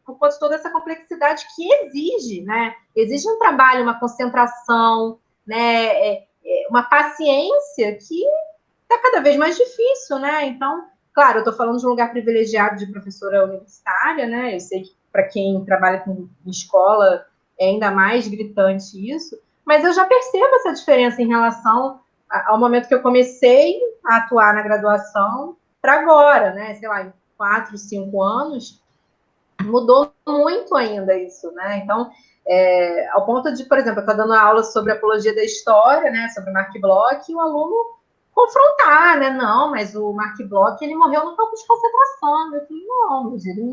por conta de toda essa complexidade que exige, né? Exige um trabalho, uma concentração, né? Uma paciência que está cada vez mais difícil, né? Então, claro, eu estou falando de um lugar privilegiado de professora universitária, né? Eu sei que para quem trabalha com escola é ainda mais gritante isso, mas eu já percebo essa diferença em relação ao momento que eu comecei a atuar na graduação para agora, né? Sei lá, em 4, 5 anos, mudou muito ainda isso, né? Então, ao ponto de, por exemplo, eu estou dando aula sobre apologia da história, né? Sobre Mark Bloch, e o aluno confrontar, né? Não, mas o Mark Bloch, ele morreu no campo de concentração. Eu falei, não, mas ele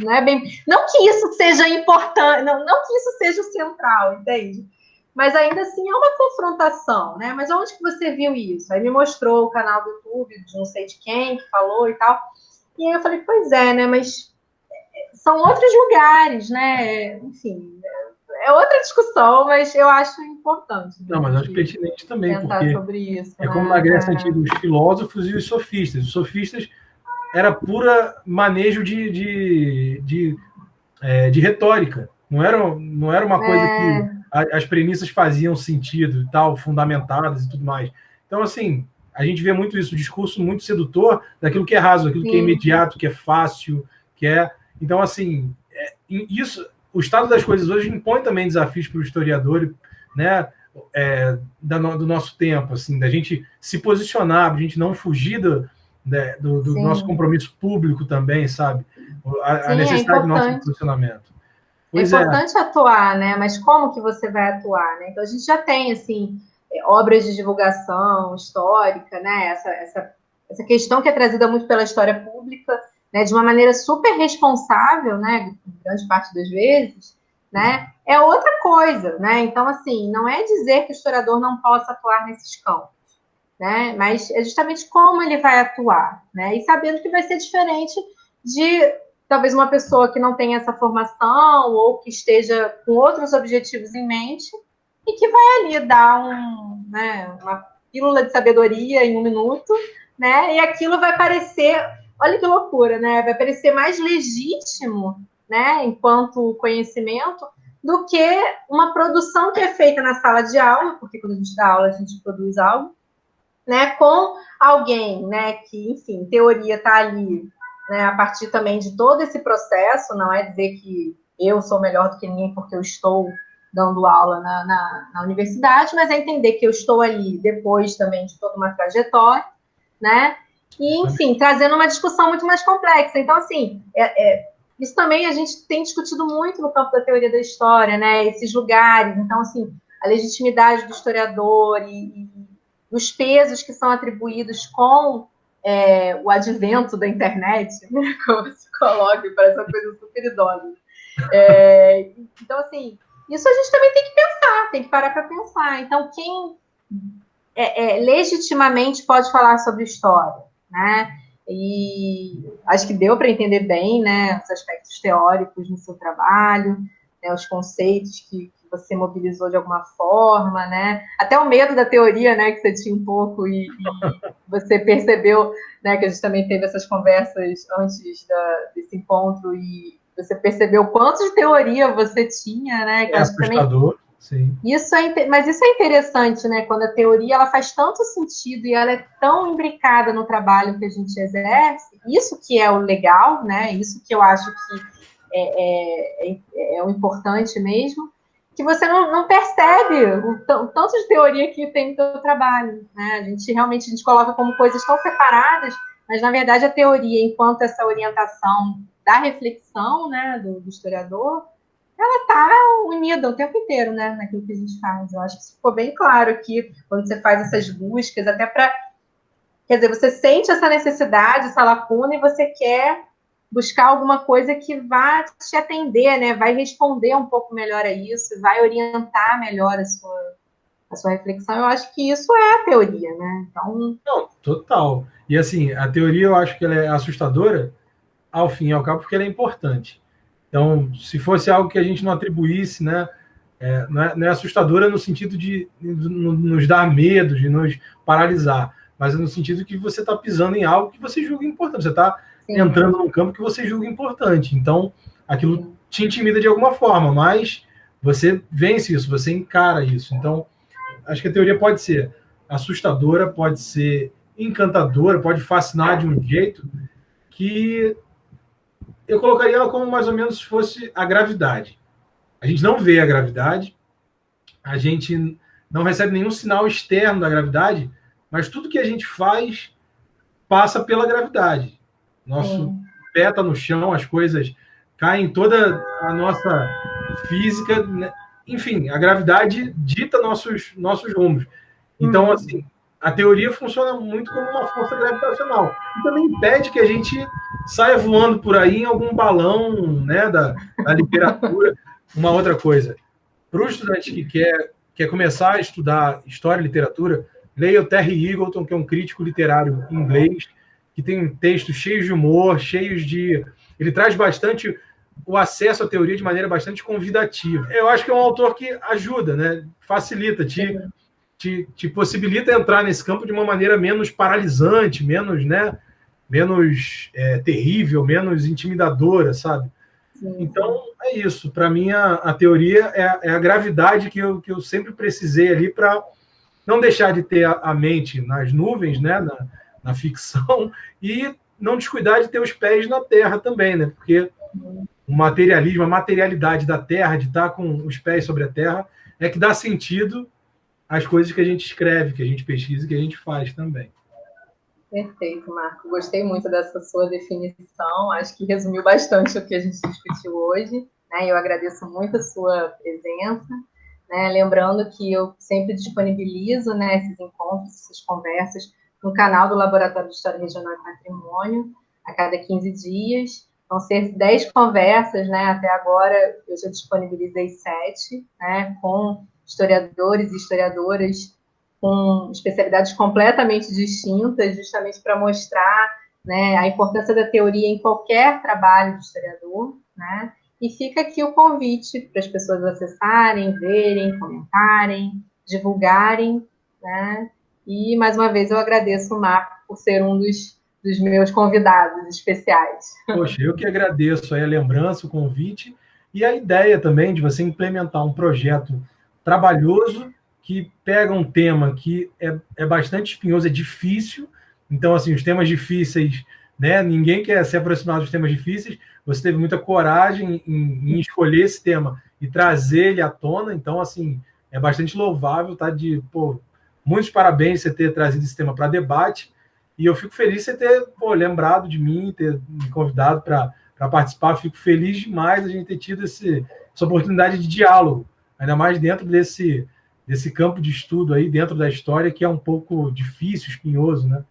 não é bem... Não que isso seja importante, não que isso seja o central, entende? Mas ainda assim é uma confrontação, né? Mas onde que você viu isso? Aí me mostrou o canal do YouTube de não sei de quem que falou e tal. E aí eu falei, pois é, né? Mas são outros lugares, né? Enfim, é outra discussão, mas eu acho importante. Não, mas acho pertinente também, pensar porque sobre isso. é como na Grécia Antiga, os filósofos e os sofistas. Os sofistas era pura manejo de retórica. Não era uma coisa que as premissas faziam sentido e tal, fundamentadas e tudo mais. Então, assim, a gente vê muito isso, o discurso muito sedutor daquilo que é raso, daquilo que é imediato, que é fácil, que é... Então, assim, isso, o estado das coisas hoje impõe também desafios para o historiador, né, do nosso tempo, assim, da gente se posicionar, da gente não fugir do nosso compromisso público também, sabe? A necessidade do nosso posicionamento. Pois é importante atuar, né? Mas como que você vai atuar, né? Então a gente já tem assim obras de divulgação histórica, né? Essa questão que é trazida muito pela história pública, né? De uma maneira super responsável, né? Grande parte das vezes, né? É outra coisa, né? Então assim, não é dizer que o historiador não possa atuar nesses campos, né? Mas é justamente como ele vai atuar, né? E sabendo que vai ser diferente de talvez uma pessoa que não tenha essa formação ou que esteja com outros objetivos em mente e que vai ali dar uma pílula de sabedoria em 1 minuto, né? E aquilo vai parecer, olha que loucura, né? Vai parecer mais legítimo, né? Enquanto conhecimento do que uma produção que é feita na sala de aula, porque quando a gente dá aula a gente produz algo, né? Com alguém, né? Que, enfim, em teoria está ali, né, a partir também de todo esse processo, não é dizer que eu sou melhor do que ninguém porque eu estou dando aula na universidade, mas é entender que eu estou ali depois também de toda uma trajetória, né? E, enfim, trazendo uma discussão muito mais complexa. Então, assim, isso também a gente tem discutido muito no campo da teoria da história, né? Esses lugares. Então, assim, a legitimidade do historiador e os pesos que são atribuídos com o advento da internet, né? Como se coloca, parece uma coisa super idosa. Então, assim, isso a gente também tem que pensar, tem que parar para pensar. Então, quem legitimamente pode falar sobre história, né? E acho que deu para entender bem, né, os aspectos teóricos no seu trabalho, né, os conceitos que você mobilizou de alguma forma, né? Até o medo da teoria, né, que você tinha um pouco e você percebeu, né, que a gente também teve essas conversas antes desse encontro e você percebeu quanto de teoria você tinha, né? Que assustador, também... sim. Mas isso é interessante, né? Quando a teoria ela faz tanto sentido e ela é tão imbricada no trabalho que a gente exerce, isso que é o legal, né? Isso que eu acho que é o importante mesmo, que você não percebe o tanto de teoria que tem no seu trabalho, né? A gente coloca como coisas tão separadas, mas na verdade a teoria, enquanto essa orientação da reflexão, né, do historiador, ela está unida o tempo inteiro, né, naquilo que a gente faz. Eu acho que isso ficou bem claro aqui, quando você faz essas buscas, até para... Quer dizer, você sente essa necessidade, essa lacuna, e você quer buscar alguma coisa que vá te atender, né, vai responder um pouco melhor a isso, vai orientar melhor a sua reflexão. Eu acho que isso é a teoria, né? Então... Não, total. E assim, a teoria eu acho que ela é assustadora ao fim e ao cabo porque ela é importante. Então, se fosse algo que a gente não atribuísse, né, não é assustadora no sentido de nos dar medo, de nos paralisar, mas no sentido que você está pisando em algo que você julga importante, você está entrando num campo que você julga importante. Então, aquilo te intimida de alguma forma, mas você vence isso, você encara isso. Então, acho que a teoria pode ser assustadora, pode ser encantadora, pode fascinar de um jeito que eu colocaria ela como mais ou menos se fosse a gravidade. A gente não vê a gravidade, a gente não recebe nenhum sinal externo da gravidade, mas tudo que a gente faz passa pela gravidade. Nosso pé está no chão, as coisas caem, toda a nossa física, né? Enfim, a gravidade dita nossos rumos. Então, assim, a teoria funciona muito como uma força gravitacional. E também impede que a gente saia voando por aí em algum balão, né, da literatura. Uma outra coisa, para o estudante que quer começar a estudar história e literatura, leia o Terry Eagleton, que é um crítico literário inglês, que tem textos cheios de humor, cheios de... Ele traz bastante o acesso à teoria de maneira bastante convidativa. Eu acho que é um autor que ajuda, né? Facilita, te possibilita entrar nesse campo de uma maneira menos paralisante, menos, né, menos terrível, menos intimidadora, sabe? Então, é isso. Para mim, a teoria é a gravidade que eu sempre precisei ali para não deixar de ter a mente nas nuvens, né, na ficção, e não descuidar de ter os pés na terra também, né? Porque o materialismo, a materialidade da terra, de estar com os pés sobre a terra, é que dá sentido às coisas que a gente escreve, que a gente pesquisa e que a gente faz também. Perfeito, Marco. Gostei muito dessa sua definição. Acho que resumiu bastante o que a gente discutiu hoje, né? Eu agradeço muito a sua presença, né? Lembrando que eu sempre disponibilizo, né, esses encontros, essas conversas no canal do Laboratório de História Regional e Patrimônio, a cada 15 dias. Vão ser 10 conversas, né? Até agora eu já disponibilizei 7, né, com historiadores e historiadoras com especialidades completamente distintas, justamente para mostrar, né, a importância da teoria em qualquer trabalho de historiador, né? E fica aqui o convite para as pessoas acessarem, verem, comentarem, divulgarem, né? E, mais uma vez, eu agradeço o Marco por ser um dos meus convidados especiais. Poxa, eu que agradeço aí a lembrança, o convite e a ideia também de você implementar um projeto trabalhoso que pega um tema que é bastante espinhoso, é difícil. Então, assim, os temas difíceis, né? Ninguém quer se aproximar dos temas difíceis. Você teve muita coragem em escolher esse tema e trazer ele à tona. Então, assim, é bastante louvável, tá? Muitos parabéns você ter trazido esse tema para debate. E eu fico feliz de você ter lembrado de mim, ter me convidado para participar. Fico feliz demais de a gente ter tido essa oportunidade de diálogo, ainda mais dentro desse campo de estudo aí, dentro da história, que é um pouco difícil, espinhoso, né?